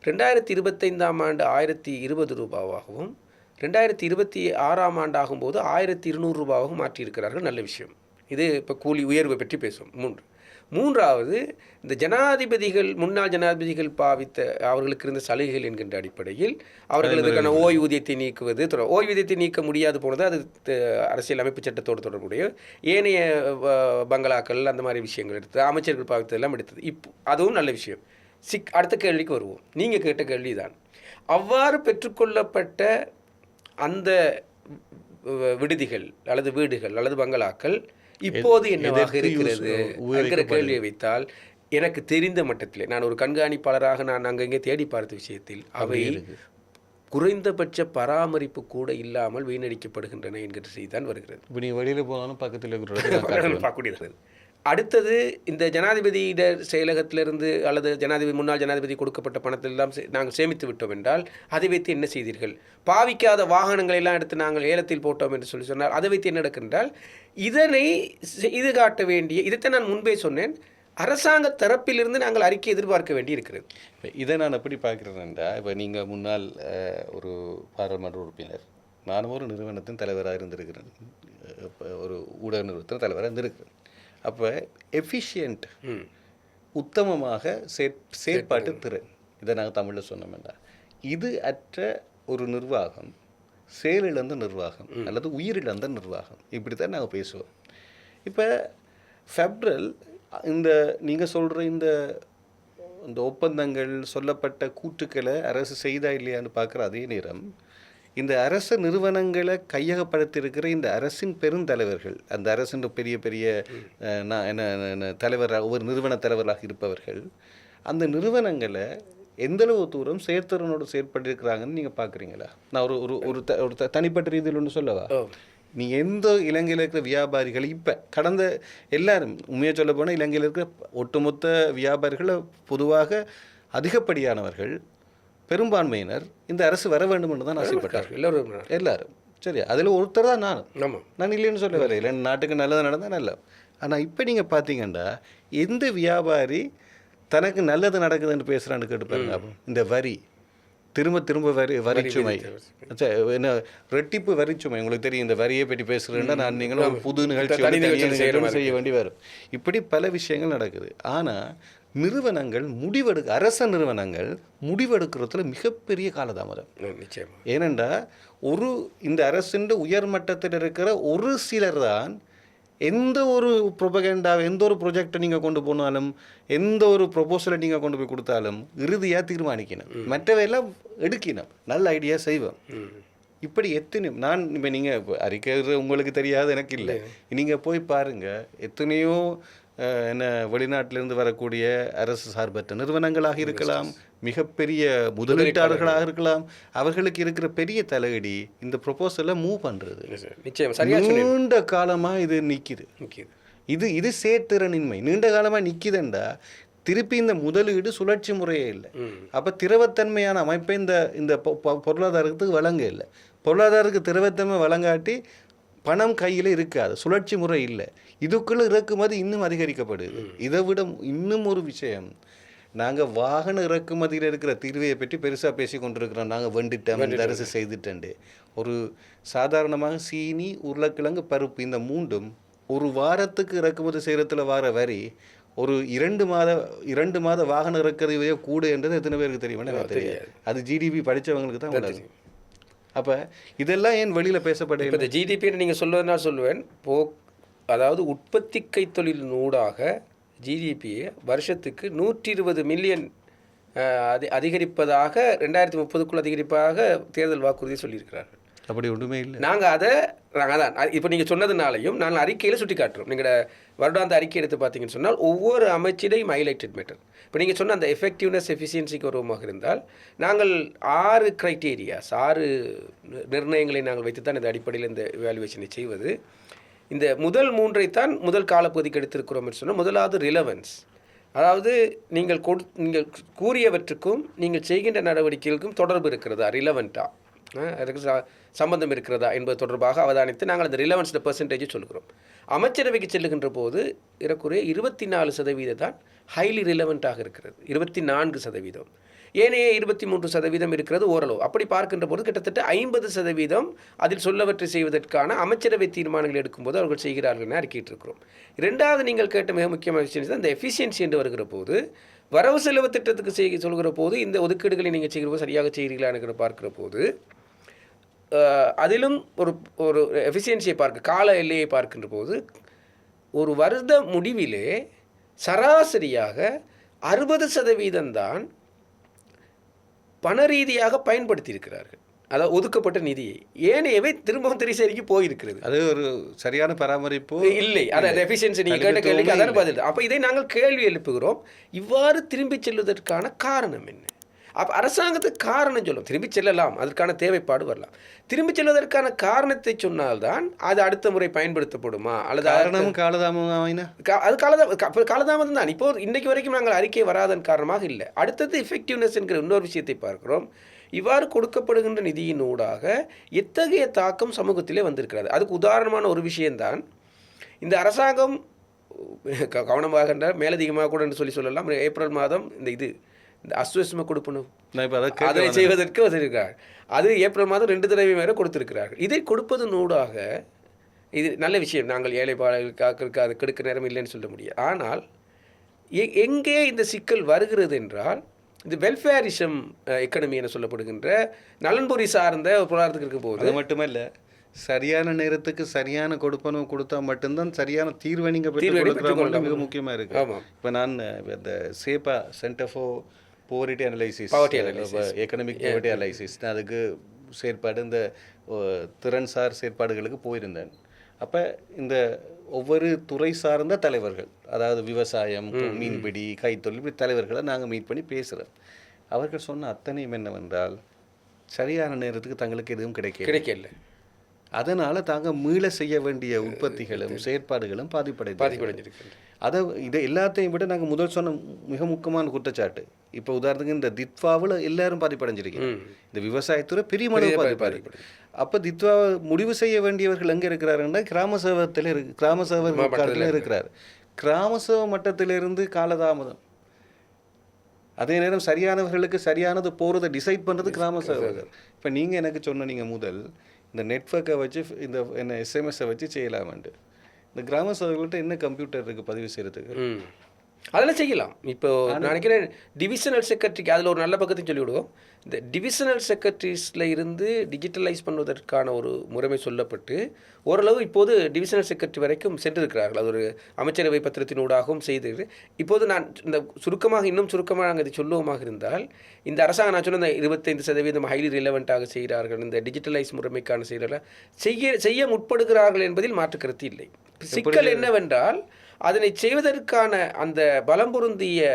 2025ஆம் ஆண்டு 1020 ரூபாவாகவும் 2026ஆம் ஆண்டு ஆகும்போது 1200 ரூபாவாகவும் மாற்றியிருக்கிறார்கள். நல்ல விஷயம். இது இப்போ கூலி உயர்வை பற்றி பேசுவோம். மூன்றாவது, இந்த ஜனாதிபதிகள், முன்னாள் ஜனாதிபதிகள் பாவித்த அவர்களுக்கு இருந்த சலுகைகள் என்கின்ற அடிப்படையில் அவர்களுக்கான ஓய்வூதியத்தை நீக்குவது, ஓய்வூதியத்தை நீக்க முடியாது போனது, அது அரசியல் அமைப்பு சட்டத்தோடு தொடர்புடைய ஏனைய பங்களாக்கள் அந்த மாதிரி விஷயங்கள் எடுத்து அமைச்சர்கள் பாவித்ததெல்லாம் எடுத்தது. அதுவும் நல்ல விஷயம். அடுத்த கேள்விக்கு வருவோம். நீங்கள் கேட்ட கேள்வி தான், அவ்வாறு பெற்றுக்கொள்ளப்பட்ட அந்த விடுதிகள் அல்லது வீடுகள் அல்லது பங்களாக்கள் இப்போது என்னவாக இருக்கிறது என்கிற கேள்வியை வைத்தால், எனக்கு தெரிந்த மட்டத்தில், நான் ஒரு கண்காணிப்பாளராக நான் அங்கங்கே தேடி பார்த்த விஷயத்தில் அவை குறைந்தபட்ச பராமரிப்பு கூட இல்லாமல் வீணடிக்கப்படுகின்றன என்கிற செய்தி தான் வருகிறது. இப்போ நீங்கள் வெளியில் போனாலும் பக்கத்தில் பார்க்கக்கூடியது. அடுத்தது, இந்த ஜனாதிபதியிட செயலகத்திலிருந்து அல்லது முன்னாள் ஜனாதிபதி கொடுக்கப்பட்ட பணத்திலெல்லாம் நாங்கள் சேமித்து விட்டோம் என்றால் அதை வைத்து என்ன செய்தீர்கள்? பாவிக்காத வாகனங்களை எல்லாம் எடுத்து நாங்கள் ஏலத்தில் போட்டோம் என்று சொன்னால் அதை வைத்து என்ன நடக்கின்றால், இதனை செய்து காட்ட வேண்டிய, இதைத்தான் நான் முன்பே சொன்னேன், அரசாங்க தரப்பிலிருந்து நாங்கள் அறிக்கை எதிர்பார்க்க வேண்டி இருக்கிறது. இதை நான் எப்படி பார்க்குறேன்டா, இப்போ நீங்கள் முன்னாள் ஒரு பாராளுமன்ற உறுப்பினர், நானும் ஒரு நிறுவனத்தின் தலைவராக இருந்திருக்கிறேன், ஒரு ஊடக நிறுவனத்தின் தலைவராக இருந்திருக்கிறேன். அப்போ எஃபிஷியன்ட், உத்தமமாக செயற்பாட்டு திறன், இதை நாங்கள் தமிழில் சொன்னோம்டா, இது அற்ற ஒரு நிர்வாகம் செயலிழந்த நிர்வாகம் அல்லது உயிரிழந்த நிர்வாகம், இப்படி தான் நாங்கள் பேசுவோம். இப்போ ஃபெப்ரல் இந்த நீங்கள் சொல்கிற இந்த ஒப்பந்தங்கள் சொல்லப்பட்ட கூற்றுக்களை அரசு செய்தா இல்லையான்னு பார்க்குற அதே நேரம், இந்த அரச நிறுவனங்களை கையகப்படுத்தியிருக்கிற இந்த அரசின் பெருந்தலைவர்கள், அந்த அரசின் பெரிய பெரிய தலைவராக, ஒவ்வொரு நிறுவன தலைவராக இருப்பவர்கள், அந்த நிறுவனங்களை எந்தளவு தூரம் செயற்திறனோடு செயற்பட்டிருக்கிறாங்கன்னு நீங்கள் பார்க்குறீங்களா? நான் ஒரு தனிப்பட்ட ரீதியில் ஒன்று சொல்லவா? நீங்கள் எந்த இலங்கையில் இருக்கிற வியாபாரிகள் இப்போ கடந்த எல்லாரும் உண்மையாக சொல்ல போனால் இலங்கையில் இருக்கிற ஒட்டுமொத்த வியாபாரிகள் பொதுவாக அதிகப்படியானவர்கள், பெரும்பான்மையினர் இந்த அரசு வர வேண்டும் என்று தான் ஆசைப்பட்டார்கள். எல்லாரும் சரி, அதில் ஒருத்தர் தான் நான் இல்லைன்னு சொல்ல வரேன், இல்லை நாட்டுக்கு நல்லது நடந்தால் நல்ல. ஆனால் இப்போ நீங்கள் பார்த்தீங்கன்னா எந்த வியாபாரி தனக்கு நல்லது நடக்குதுன்னு பேசுகிறான்னு கேட்டுப்பாருங்க. இந்த வரி திரும்ப வரிச்சுமை, என்ன ரெட்டிப்பு வரிச்சுமை, உங்களுக்கு தெரியும். இந்த வரியை பற்றி பேசுகிறேன்னா நான் நீங்களும் ஒரு புது நிகழ்ச்சி செய்ய வேண்டி வரும். இப்படி பல விஷயங்கள் நடக்குது. ஆனால் நிறுவனங்கள் அரச நிறுவனங்கள் முடிவெடுக்கிறதுல மிகப்பெரிய காலதாமதம். ஏனென்றா இந்த அரசின் உயர்மட்டத்தில் இருக்கிற ஒரு சிலர் தான் எந்த ஒரு ப்ரொபகண்டா, எந்த ஒரு ப்ரொஜெக்டை நீங்கள் கொண்டு போனாலும், எந்த ஒரு ப்ரொபோசலை நீங்கள் கொண்டு போய் கொடுத்தாலும் இறுதியாக தீர்மானிக்கணும், மற்றவையெல்லாம் எடுக்கணும், நல்ல ஐடியா செய்வோம். இப்படி எத்தனையோ இப்போ நீங்கள் அறிக்கை உங்களுக்கு தெரியாது, எனக்கு இல்லை, நீங்கள் போய் பாருங்கள், எத்தனையோ வெளிநாட்டிலிருந்து வரக்கூடிய அரசு சார்பற்ற நிறுவனங்களாக இருக்கலாம், மிகப்பெரிய முதலீட்டாளர்களாக இருக்கலாம், அவர்களுக்கு இருக்கிற பெரிய தலையடி இந்த ப்ரொபோசலை மூவ் பண்ணுறது நீண்ட காலமாக இது நிற்கிது. இது செயற்திறனின்மை நீண்ட காலமாக நிற்கிதுண்டா, திருப்பி இந்த முதலீடு சுழற்சி முறையே இல்லை. அப்போ திரவத்தன்மையான அமைப்பை இந்த பொருளாதாரத்துக்கு வழங்க இல்லை. பொருளாதாரத்துக்கு திரவத்தன்மை வழங்காட்டி பணம் கையில் இருக்காது, சுழற்சி முறை இல்லை. இதுக்குள்ளே இறக்குமதி இன்னும் அதிகரிக்கப்படுது. இதை விட இன்னும் ஒரு விஷயம், நாங்கள் வாகன இறக்குமதியில் இருக்கிற தீர்வையை பற்றி பெருசாக பேசி கொண்டிருக்கிறோம். நாங்கள் வெண்டிட்டோம், இந்த அரசு செய்துட்டேன்ட்டு. ஒரு சாதாரணமாக சீனி, உருளைக்கிழங்கு, பருப்பு, இந்த மூன்றும் ஒரு வாரத்துக்கு இறக்குமதி செய்கிறதுல வர வரி ஒரு 2 மாத வாகன இறக்குமதியே கூட என்றது எத்தனை பேருக்கு தெரியுமா? தெரியாது. அது ஜிடிபி படித்தவங்களுக்கு தான் உள்ளது. அப்போ இதெல்லாம் ஏன் வெளியில் பேசப்பட இந்த ஜிடிபின்னு நீங்கள் சொல்லுவதுனால் சொல்லுவேன், அதாவது உற்பத்தி கைத்தொழில் ஊடாக ஜிடிபியை வருஷத்துக்கு 120 மில்லியன் அதிகரிப்பதாக 2030க்குள் அதிகரிப்பதாக தேர்தல் வாக்குறுதி சொல்லியிருக்கிறார்கள். அப்படி ஒன்றுமே இல்லை. நாங்கள் தான் இப்போ நீங்கள் சொன்னதுனாலையும் நாங்கள் அறிக்கையில் சுட்டி காட்டுறோம். நீங்கள் வருடாந்த அறிக்கை எடுத்து பார்த்தீங்கன்னு சொன்னால் ஒவ்வொரு அமைச்சிடையும் ஹைலைட்டட் மேட்டர். இப்போ நீங்கள் சொன்ன அந்த எஃபெக்டிவ்னஸ் எஃபிஷியன்சிக்கு உருவமாக இருந்தால் நாங்கள் 6 கிரைட்டீரியாஸ் 6 நிர்ணயங்களை நாங்கள் வைத்து தான் இந்த அடிப்படையில் இந்த இவாலுவேஷனை செய்வது. இந்த முதல் 3ஐத்தான் முதல் காலப்பகுதிக்கு எடுத்திருக்கிறோம் என்று சொன்னால், முதலாவது ரிலவன்ஸ், அதாவது நீங்கள் கூறியவற்றுக்கும் நீங்கள் செய்கின்ற நடவடிக்கைகளுக்கும் தொடர்பு இருக்கிறதா, ரிலவெண்ட்டாக அதுக்கு சம்பந்தம் இருக்கிறதா என்பது தொடர்பாக அவதானித்து நாங்கள் அந்த ரிலவன்ஸ் பெர்சன்டேஜை சொல்கிறோம். அமைச்சரவைக்கு செல்லுகின்ற போது ஏறக்குறைய 24% தான் ஹைலி ரிலவெண்ட்டாக இருக்கிறது, 24%. ஏனைய 23% இருக்கிறது ஓரளவு. அப்படி பார்க்கின்ற போது கிட்டத்தட்ட 50% அதில் சொல்லவற்றை செய்வதற்கான அமைச்சரவை தீர்மானங்கள் எடுக்கும்போது அவர்கள் செய்கிறார்கள் என அறிக்கையிட்டிருக்கிறோம். இரண்டாவது நீங்கள் கேட்ட மிக முக்கியமான விஷயம் தான் இந்த எஃபிஷியன்சி என்று வருகிற போது, வரவு செலவு திட்டத்துக்கு சொல்கிற போது இந்த ஒதுக்கீடுகளை நீங்கள் செய்கிற போது சரியாக செய்கிறீர்களா பார்க்கிற போது அதிலும் ஒரு எஃபிஷியன்சியை கால எல்லையை பார்க்கின்ற போது ஒரு வருட முடிவிலே சராசரியாக 60% தான் பண ரீதியாக பயன்படுத்தியிருக்கிறார்கள், அதாவது ஒதுக்கப்பட்ட நிதியை. ஏனையவை திரும்பவும் திரைசேரிக்கு போயிருக்கிறது. அது ஒரு சரியான பராமரிப்பு இல்லை. அதாவது எஃபிஷியன்சி நீங்கள் கேட்ட கேள்விக்கு அதான் பதில். அப்போ இதை நாங்கள் கேள்வி எழுப்புகிறோம், இவ்வாறு திரும்பி செல்வதற்கான காரணம் என்ன? அப்போ அரசாங்கத்துக்கு காரணம் சொல்லும், திரும்பி செல்லலாம், அதற்கான தேவைப்பாடு வரலாம். திரும்பி செல்வதற்கான காரணத்தை சொன்னால்தான் அது அடுத்த முறை பயன்படுத்தப்படுமா அல்லது காலதாமதம் தான். இப்போ இன்னைக்கு வரைக்கும் நாங்கள் அறிக்கை வராதன் காரணமாக இல்லை. அடுத்தது எஃபெக்டிவ்னஸ் என்கிற இன்னொரு விஷயத்தை பார்க்கிறோம். இவ்வாறு கொடுக்கப்படுகின்ற நிதியின் ஊடாக எத்தகைய தாக்கம் சமூகத்திலே வந்திருக்கிறது. அதுக்கு உதாரணமான ஒரு விஷயம்தான் இந்த அரசாங்கம் கவனமாக மேலதிகமாக கூட என்று சொல்லலாம். ஏப்ரல் மாதம் இந்த அஸ்வஸ்ம கொடுப்பணும் அதை செய்வதற்கு வந்திருக்கிறார். அது ஏப்ரல் மாதம் 2 தடவை வேறு கொடுத்திருக்கிறார்கள். இதை கொடுப்பதனூடாக இது நல்ல விஷயம். நாங்கள் ஏழை பாடலுக்கு அது கெடுக்க நேரம் இல்லைன்னு சொல்ல முடியாது. ஆனால் எங்கே இந்த சிக்கல் வருகிறது என்றால், இது வெல்ஃபேரிசம் எக்கனமி என சொல்லப்படுகின்ற நலன்புரி சார்ந்த ஒரு பொருளாதாரத்துக்கு இருக்கும் போது அது மட்டுமல்ல, சரியான நேரத்துக்கு சரியான கொடுப்பனும் கொடுத்தா மட்டும்தான் சரியான தீர்வை நீங்கள் பெற்றுக்கொள்ள மிக முக்கியமாக இருக்குது. ஆமாம். இப்போ நான் இந்த CEPA Centre for Poverty Analysis, economic poverty analysis, அதுக்கு செயற்பாடு இந்த திறன்சார் செயற்பாடுகளுக்கு போயிருந்தேன். அப்போ இந்த ஒவ்வொரு துறை சார்ந்த தலைவர்கள், அதாவது விவசாயம், மீன்பிடி, கைத்தொழில், இப்படி தலைவர்களை நாங்கள் மீட் பண்ணி பேசுகிறோம். அவர்கள் சொன்ன அத்தனையும் என்னவென்றால், சரியான நேரத்துக்கு தங்களுக்கு எதுவும் கிடைக்கல. அதனால் தாங்க மீள செய்ய வேண்டிய உற்பத்திகளும் செயற்பாடுகளும் பாதிப்படைஞ்சிருக்கு. இதை எல்லாத்தையும் விட நாங்கள் முதல் சொன்ன மிக முக்கியமான குற்றச்சாட்டு, இப்போ உதாரணத்துக்கு இந்த தித்வாவில் எல்லாரும் பாதிப்படைஞ்சிருக்கு. இந்த விவசாயத்துறை பெரிய மளவு பாதிப்பு. அப்போ தித்வாவை முடிவு செய்ய வேண்டியவர்கள் எங்கே இருக்கிறாருன்னா கிராம சேவகத்தில் இருக்கிறார். கிராம சேவ மட்டத்திலிருந்து காலதாமதம். அதே நேரம் சரியானவர்களுக்கு சரியானது போகிறத டிசைட் பண்ணுறது கிராம சேவகர். இப்போ நீங்கள் எனக்கு சொன்னீங்க முதல் இந்த நெட்வொர்க்கை வச்சு என்ன எஸ்எம்எஸை வச்சு செய்யலாமான்ட்டு. இந்த கிராம சேவகர்கள்ட்ட என்ன கம்ப்யூட்டர் இருக்குது பதிவு செய்கிறதுக்கு? அதெல்லாம் செய்யலாம். இப்போ நான் நினைக்கிறேன் டிவிஷனல் செக்ரட்டரிக்கு அதில் ஒரு நல்ல பக்கத்தையும் சொல்லிவிடுவோம். இந்த டிவிஷனல் செக்ரட்டரிஸில் இருந்து டிஜிட்டலைஸ் பண்ணுவதற்கான ஒரு முறைமை சொல்லப்பட்டு ஓரளவு இப்போது டிவிஷனல் செக்ரட்டரி வரைக்கும் சென்றிருக்கிறார்கள். அது ஒரு அமைச்சரவை பத்திரத்தினூடாகவும் செய்து இப்போது நான் இந்த இன்னும் சுருக்கமாக நாங்கள் இதை சொல்லுவோமாக இருந்தால், இந்த அரசாங்கம் நான் சொன்ன இந்த 25% ஹைலி ரிலவெண்ட்டாக செய்கிறார்கள், இந்த டிஜிட்டலைஸ் முறைமைக்கான செய்ய முற்படுகிறார்கள் என்பதில் மாற்று கருத்து இல்லை. சிக்கல் என்னவென்றால், அதனை செய்வதற்கான அந்த பலம் பொருந்திய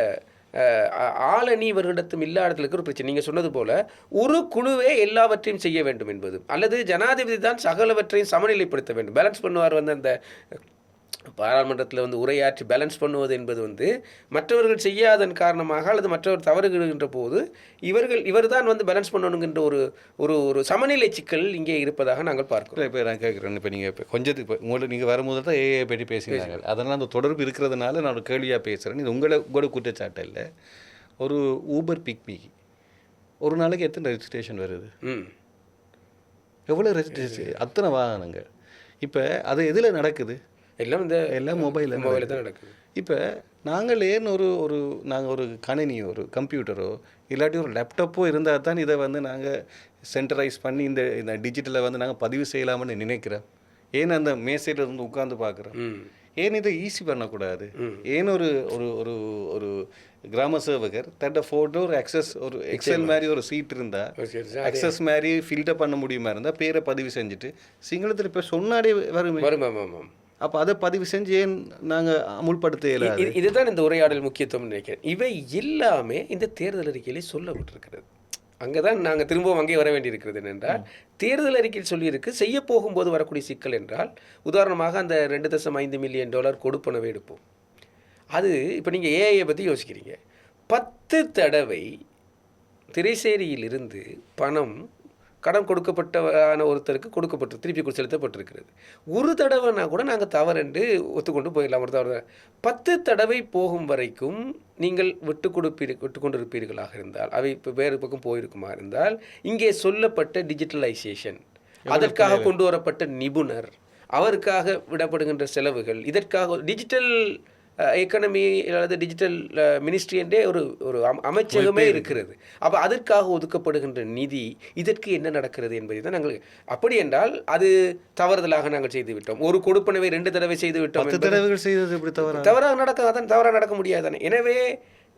ஆளணி இவர்களிடத்தும் இல்லாததுக்கு ஒரு பிரச்சனை. நீங்கள் சொன்னது போல ஒரு குழுவே எல்லாவற்றையும் செய்ய வேண்டும் என்பது, அல்லது ஜனாதிபதி தான் சகலவற்றையும் சமநிலைப்படுத்த வேண்டும், பேலன்ஸ் பண்ணுவார். அந்த பாராளுமன்றத்தில் உரையாற்றி பேலன்ஸ் பண்ணுவது என்பது மற்றவர்கள் செய்யாதன் காரணமாக அல்லது மற்றவர் தவறுகின்ற போது இவர் தான் பேலன்ஸ் பண்ணணுங்கின்ற ஒரு சமநிலை சிக்கல் இங்கே இருப்பதாக நாங்கள் பார்க்கிறோம். இப்போ நான் கேட்குறேன், இப்போ நீங்கள் இப்போ உங்களுக்கு நீங்கள் வரும்போது தான் ஏஐ பற்றி பேசினாங்க. அதனால் அந்த தொடர்பு இருக்கிறதுனால நான் ஒரு கேள்வியாக பேசுகிறேன். இது உங்களோட குற்றச்சாட்டு இல்லை. ஒரு ஊபர் பிக்மி ஒரு நாளைக்கு எத்தனை ரெஜிஸ்ட்ரேஷன் வருது? எவ்வளோ ரெஜிஸ்ட்ரேஷன்? அத்தனை வாகனங்கள். இப்போ அது எதில் நடக்குது? எல்லாம் மொபைலில் தான் நடக்குது. இப்போ நாங்கள் ஏன் நாங்கள் ஒரு கணினி, ஒரு கம்ப்யூட்டரோ இல்லாட்டி ஒரு லேப்டாப்போ இருந்தால் தான் இதை நாங்கள் சென்டரைஸ் பண்ணி இந்த டிஜிட்டலை நாங்கள் பதிவு செய்யலாம்னு நினைக்கிறோம். ஏன் அந்த மேசையில் உட்காந்து பார்க்குறோம். ஏன் இதை ஈஸி பண்ணக்கூடாது? ஏன் ஒரு ஒரு ஒரு ஒரு கிராம சேவகர் தட்ட ஃபோட்டோ ஒரு ஒரு எக்ஸல் மாதிரி ஒரு சீட் இருந்தால் அக்சஸ் மாதிரி ஃபில்டர் பண்ண முடியுமா இருந்தால் பேரை பதிவு செஞ்சுட்டு சிங்களத்தில் இப்போ சொன்னாலே வருமே. அப்போ அதை பதிவு செஞ்சு ஏன் நாங்கள் அமுல்படுத்த இயலாது? இதுதான் இந்த உரையாடல் முக்கியத்துவம் நினைக்கிறேன். இவை எல்லாமே இந்த தேர்தல் அறிக்கையிலே சொல்லப்பட்டிருக்கிறது. அங்கே தான் நாங்கள் திரும்பவும் அங்கே வர வேண்டியிருக்கிறது என்றால், தேர்தல் அறிக்கையில் சொல்லியிருக்கு செய்ய போகும்போது வரக்கூடிய சிக்கல் என்றால், உதாரணமாக அந்த $2.5 மில்லியன் கொடுப்பனவை எடுப்போம். அது இப்போ நீங்கள் ஏஐயை பற்றி யோசிக்கிறீங்க. 10 தடவை திரைசேரியிலிருந்து பணம் கடன் கொடுக்கப்பட்டவரான ஒருத்தருக்கு கொடுக்கப்பட்டு திருப்பி செலுத்தப்பட்டிருக்கிறது. ஒரு தடவைனா கூட நாங்கள் தவறென்று ஒத்துக்கொண்டு போயிடலாம். ஒரு தவறு 10 தடவை போகும் வரைக்கும் நீங்கள் விட்டு கொண்டிருப்பீர்களாக இருந்தால், அவை இப்போ வேறு பக்கம் போயிருக்குமா இருந்தால், இங்கே சொல்லப்பட்ட டிஜிட்டலைசேஷன், அதற்காக கொண்டு வரப்பட்ட நிபுணர், அவருக்காக விடப்படுகின்ற செலவுகள், இதற்காக டிஜிட்டல் எக்கனமி அல்லது டிஜிட்டல் மினிஸ்ட்ரி என்றே ஒரு அமைச்சகமே இருக்கிறது. அப்போ அதற்காக ஒதுக்கப்படுகின்ற நிதி, இதற்கு என்ன நடக்கிறது என்பதை தான் நாங்கள், அப்படி என்றால் அது தவறுதலாக நாங்கள் செய்துவிட்டோம். ஒரு கொடுப்பனவை 2 தடவை செய்து விட்டோம். 10 தடவைகள் செய்தது எப்படி தவறாக நடக்க முடியாதானே? எனவே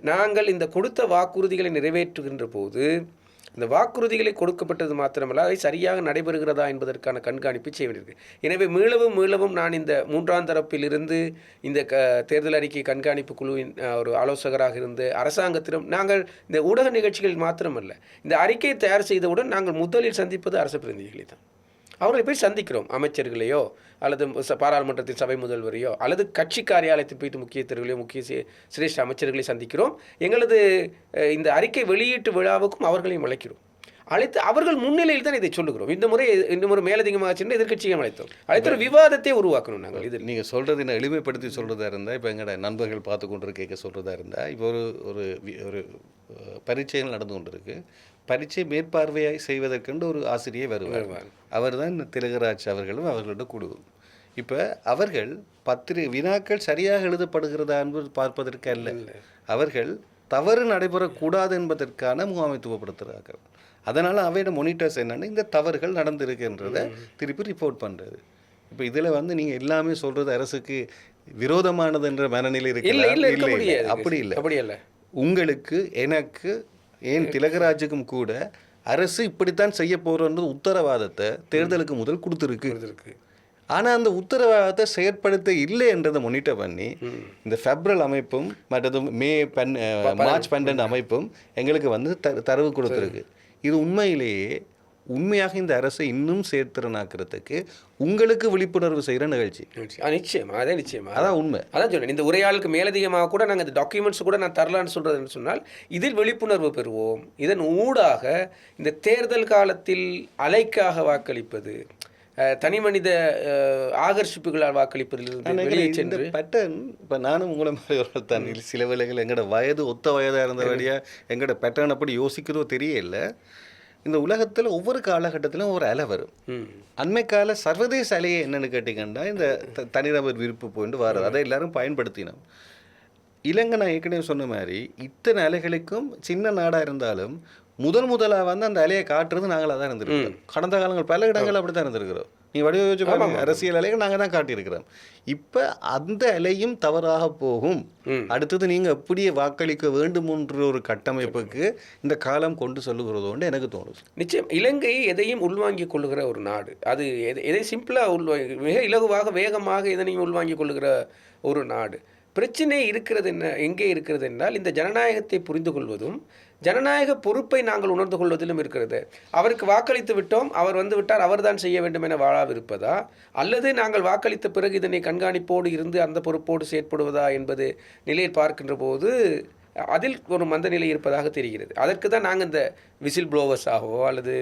நாங்கள் இந்த கொடுத்த வாக்குறுதிகளை நிறைவேற்றுகின்ற போது, இந்த வாக்குறுதிகளை கொடுக்கப்பட்டது மாத்திரமல்ல, அவை சரியாக நடைபெறுகிறதா என்பதற்கான கண்காணிப்பு செய்ய வேண்டியிருக்கு. எனவே மீளவும் நான் இந்த 3ஆம் தரப்பிலிருந்து இந்த தேர்தல் அறிக்கை கண்காணிப்பு குழுவின் ஒரு ஆலோசகராக இருந்து அரசாங்கத்திடம் நாங்கள் இந்த ஊடக நிகழ்ச்சிகள் மாத்திரமல்ல, இந்த அறிக்கையை தயார் செய்தவுடன் நாங்கள் முதலில் சந்திப்பது அரசு பிரதிநிதிகளை தான். அவர்களை போய் சந்திக்கிறோம். அமைச்சர்களையோ அல்லது பாராளுமன்றத்தின் சபை முதல்வரையோ அல்லது கட்சி காரியாலயத்தில் போயிட்டு முக்கியஸ்தர்களையோ முக்கிய சிரேஷ்ட அமைச்சர்களை சந்திக்கிறோம். எங்களது இந்த அறிக்கை வெளியீட்டு விழாவுக்கும் அவர்களையும் அழைக்கிறோம். அழைத்து அவர்கள் முன்னிலையில் தான் இதை சொல்லுகிறோம். இந்த முறை மேலதிகமாக சென்று எதிர்கட்சியை அழைத்த ஒரு விவாதத்தை உருவாக்கணும். நாங்கள் இது நீங்கள் சொல்கிறது என்ன எளிமைப்படுத்தி சொல்கிறதா இருந்தால், இப்போ எங்களோட நண்பர்கள் பார்த்து கொண்டு கேட்க சொல்கிறதா இருந்தால், இப்போ ஒரு பரீட்சைகள் நடந்து கொண்டிருக்கு. பரீட்சை மேற்பார்வையை செய்வதற்கென்று ஒரு ஆசிரியர் வருவார். அவர் தான் திலகராஜ் அவர்களும் அவர்களோட குழுவும். இப்போ அவர்கள் வினாக்கள் சரியாக எழுதப்படுகிறதா என்பது பார்ப்பதற்கு அல்ல, அவர்கள் தவறு நடைபெறக்கூடாது என்பதற்கான முகாமைத்துவப்படுத்துகிறார்கள். அதனால் அவையோட மொனிட்டர்ஸ் என்னென்னா இந்த தவறுகள் நடந்திருக்குன்றதை திருப்பி ரிப்போர்ட் பண்ணுறது. இப்போ இதில் நீங்கள் எல்லாமே சொல்கிறது அரசுக்கு விரோதமானது என்ற மனநிலை இருக்கு. அப்படி இல்லை. உங்களுக்கு, எனக்கு, ஏன் திலகராஜுக்கும் கூட அரசு இப்படித்தான் செய்ய போகிறோன்ற உத்தரவாதத்தை தேர்தலுக்கு முதல் கொடுத்துருக்கு. ஆனால் அந்த உத்தரவாதத்தை செயற்படுத்த இல்லை என்றதை மொனிட்டர் பண்ணி இந்த ஃபெப்ரல் அமைப்பும் மற்றது மார்ச் 12 அமைப்பும் எங்களுக்கு தரவு கொடுத்துருக்கு. இது உண்மையாக இந்த அரசை இன்னும் சேர்த்திறனாக்கிறதுக்கு உங்களுக்கு விழிப்புணர்வு செய்கிற நிகழ்ச்சி. நிச்சயமா அதான் உண்மை. அதான் சொன்னேன், இந்த உரையாளுக்கு மேலதிகமாக கூட நாங்கள் இந்த டாக்குமெண்ட்ஸ் கூட நான் தரலான்னு சொல்கிறதுன்னு சொன்னால், இதில் விழிப்புணர்வு பெறுவோம். இதன் ஊடாக இந்த தேர்தல் காலத்தில் அலைக்காக வாக்களிப்பது, தனி மனித ஆகர்ஷிப்புகளால் வாக்களிப்பதிலிருந்து வெளியே சென்று பேட்டர்ன். இப்போ நானும் உங்களை மாதிரி ஒரு தான் சில வேளைகள் எங்களோட ஒத்த வயதாக இருந்தபடியாக எங்களோட பேட்டர்ன் அப்படி யோசிக்கிறதோ தெரியல. இந்த உலகத்தில் ஒவ்வொரு காலகட்டத்திலும் ஒரு அலை வரும். அண்மை கால சர்வதேச அலையை என்னென்னு கேட்டிங்கன்னா இந்த தனிநபர் விருப்பு போயிட்டு வர்றது, அதை எல்லாரும் பயன்படுத்தினோம். இலங்கை நான் ஏற்கனவே சொன்ன மாதிரி இத்தனை அலைகளுக்கும் சின்ன நாடாக இருந்தாலும் முதலாக அந்த அலையை காட்டுறது நாங்களாக தான் இருந்திருக்கிறோம். கடந்த காலங்கள் பல இடங்கள் அப்படி தான் இருந்திருக்கிறோம். நீ வடிவமைச்சு பாருங்க, அரசியல் அலைகள் நாங்கள் தான் காட்டியிருக்கிறோம். இப்போ அந்த அலையும் தவறாக போகும். அடுத்தது நீங்கள் அப்படியே வாக்களிக்க வேண்டும் என்ற ஒரு கட்டமைப்புக்கு இந்த காலம் கொண்டு சொல்லுகிறதோண்டு எனக்கு தோணுது. நிச்சயம் இலங்கை எதையும் உள்வாங்கிக் கொள்ளுகிற ஒரு நாடு. அது எதை சிம்பிளாக மிக இலகுவாக வேகமாக எதனையும் உள்வாங்கிக் கொள்ளுகிற ஒரு நாடு. பிரச்சனை இருக்கிறது எங்கே இருக்கிறது என்றால், இந்த ஜனநாயகத்தை புரிந்து கொள்வதும் ஜனநாயக பொறுப்பை நாங்கள் உணர்ந்து கொள்வதிலும் இருக்கிறது. அவருக்கு வாக்களித்து விட்டோம், அவர் வந்து விட்டார், அவர்தான் செய்ய வேண்டும் என வாழாவிருப்பதா, அல்லது நாங்கள் வாக்களித்த பிறகு இதனை கண்காணிப்போடு இருந்து அந்த பொறுப்போடு செயற்படுவதா என்பது நிலையில் பார்க்கின்ற போது அதில் ஒரு மந்தநிலை இருப்பதாக தெரிகிறது. அதற்கு தான் நாங்கள் இந்த விசில் ப்ளோவர்ஸாகவோ அல்லது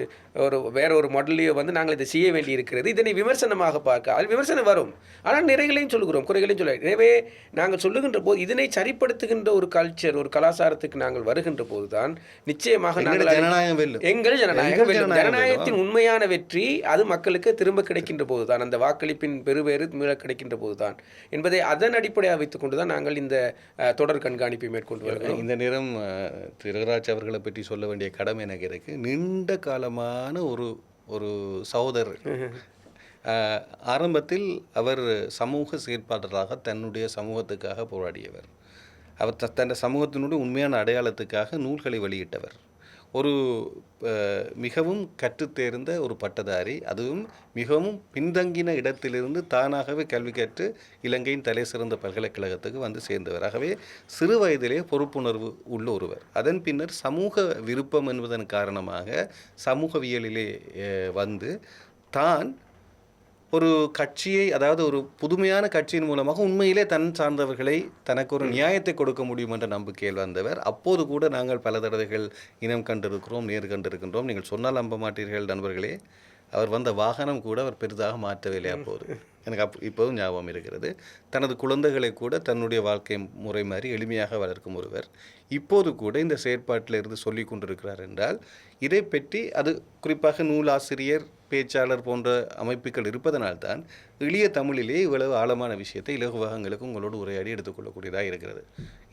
வேற ஒரு மாடல்லையோ நாங்கள் இதை செய்ய வேண்டி இருக்கிறது. இதனை விமர்சனமாக பார்க்க, அது விமர்சனம் வரும், ஆனால் நிறைகளையும் சொல்லுகிறோம், குறைகளையும் சொல்ல. எனவே நாங்கள் சொல்லுகின்ற போது இதனை சரிப்படுத்துகின்ற ஒரு கல்ச்சர், ஒரு கலாச்சாரத்துக்கு நாங்கள் வருகின்ற போது தான் நிச்சயமாக நாங்கள் எங்கள் ஜனநாயகத்தின் உண்மையான வெற்றி அது மக்களுக்கு திரும்ப கிடைக்கின்ற போது தான், அந்த வாக்களிப்பின் பெருவேறு மீள கிடைக்கின்ற போது தான் என்பதை அதன் அடிப்படையாக வைத்துக் கொண்டு தான் நாங்கள் இந்த தொடர் கண்காணிப்பை மேற்கொண்டு வருகிறோம். இந்த நேரம் திலகராஜ் அவர்களை பற்றி சொல்ல வேண்டிய கடமை எனக்கு இருக்கு. நீண்ட காலமான ஒரு சகோதரர், ஆரம்பத்தில் அவர் சமூக செயற்பாளராக தன்னுடைய சமூகத்துக்காக போராடியவர். அவர் தன் சமூகத்தினுடைய உண்மையான அடையாளத்துக்காக நூல்களை வெளியிட்டவர். ஒரு மிகவும் கற்றுத்தேர்ந்த ஒரு பட்டதாரி, அதுவும் மிகவும் பின்தங்கின இடத்திலிருந்து தானாகவே கல்வி கற்று இலங்கையின் தலை சிறந்த பல்கலைக்கழகத்துக்கு வந்து சேர்ந்தவர். ஆகவே சிறு வயதிலே பொறுப்புணர்வு உள்ள ஒருவர். அதன் பின்னர் சமூக விருப்பம் என்பதன் காரணமாக சமூகவியலிலே வந்து தான் ஒரு கட்சியை, அதாவது ஒரு புதுமையான கட்சியின் மூலமாக உண்மையிலே தன் சார்ந்தவர்களை தனக்கு ஒரு நியாயத்தை கொடுக்க முடியும் என்ற நம்பிக்கையில் வந்தவர். அப்போது கூட நாங்கள் பல தடவைகள் இனம் கண்டிருக்கிறோம், நேர் கண்டிருக்கின்றோம். நீங்கள் சொன்னால் நம்ப மாட்டீர்கள் நண்பர்களே, அவர் வந்த வாகனம் கூட அவர் பெரிதாக மாற்றவில்லை. அப்போது எனக்கு இப்போதும் ஞாபகம் இருக்கிறது. தனது குழந்தைகளை கூட தன்னுடைய வாழ்க்கை முறை மாதிரி எளிமையாக வளர்க்கும் ஒருவர் இப்போது கூட இந்த செயற்பாட்டில் இருந்து சொல்லி கொண்டிருக்கிறார் என்றால், இதை பற்றி அது குறிப்பாக நூலாசிரியர், பேச்சாளர் போன்ற அமைப்புகள் இருப்பதனால்தான் எளிய தமிழிலே இவ்வளவு ஆழமான விஷயத்தை இலகுவகங்களுக்கு உங்களோடு உரையாடி எடுத்துக்கொள்ளக்கூடியதாக இருக்கிறது.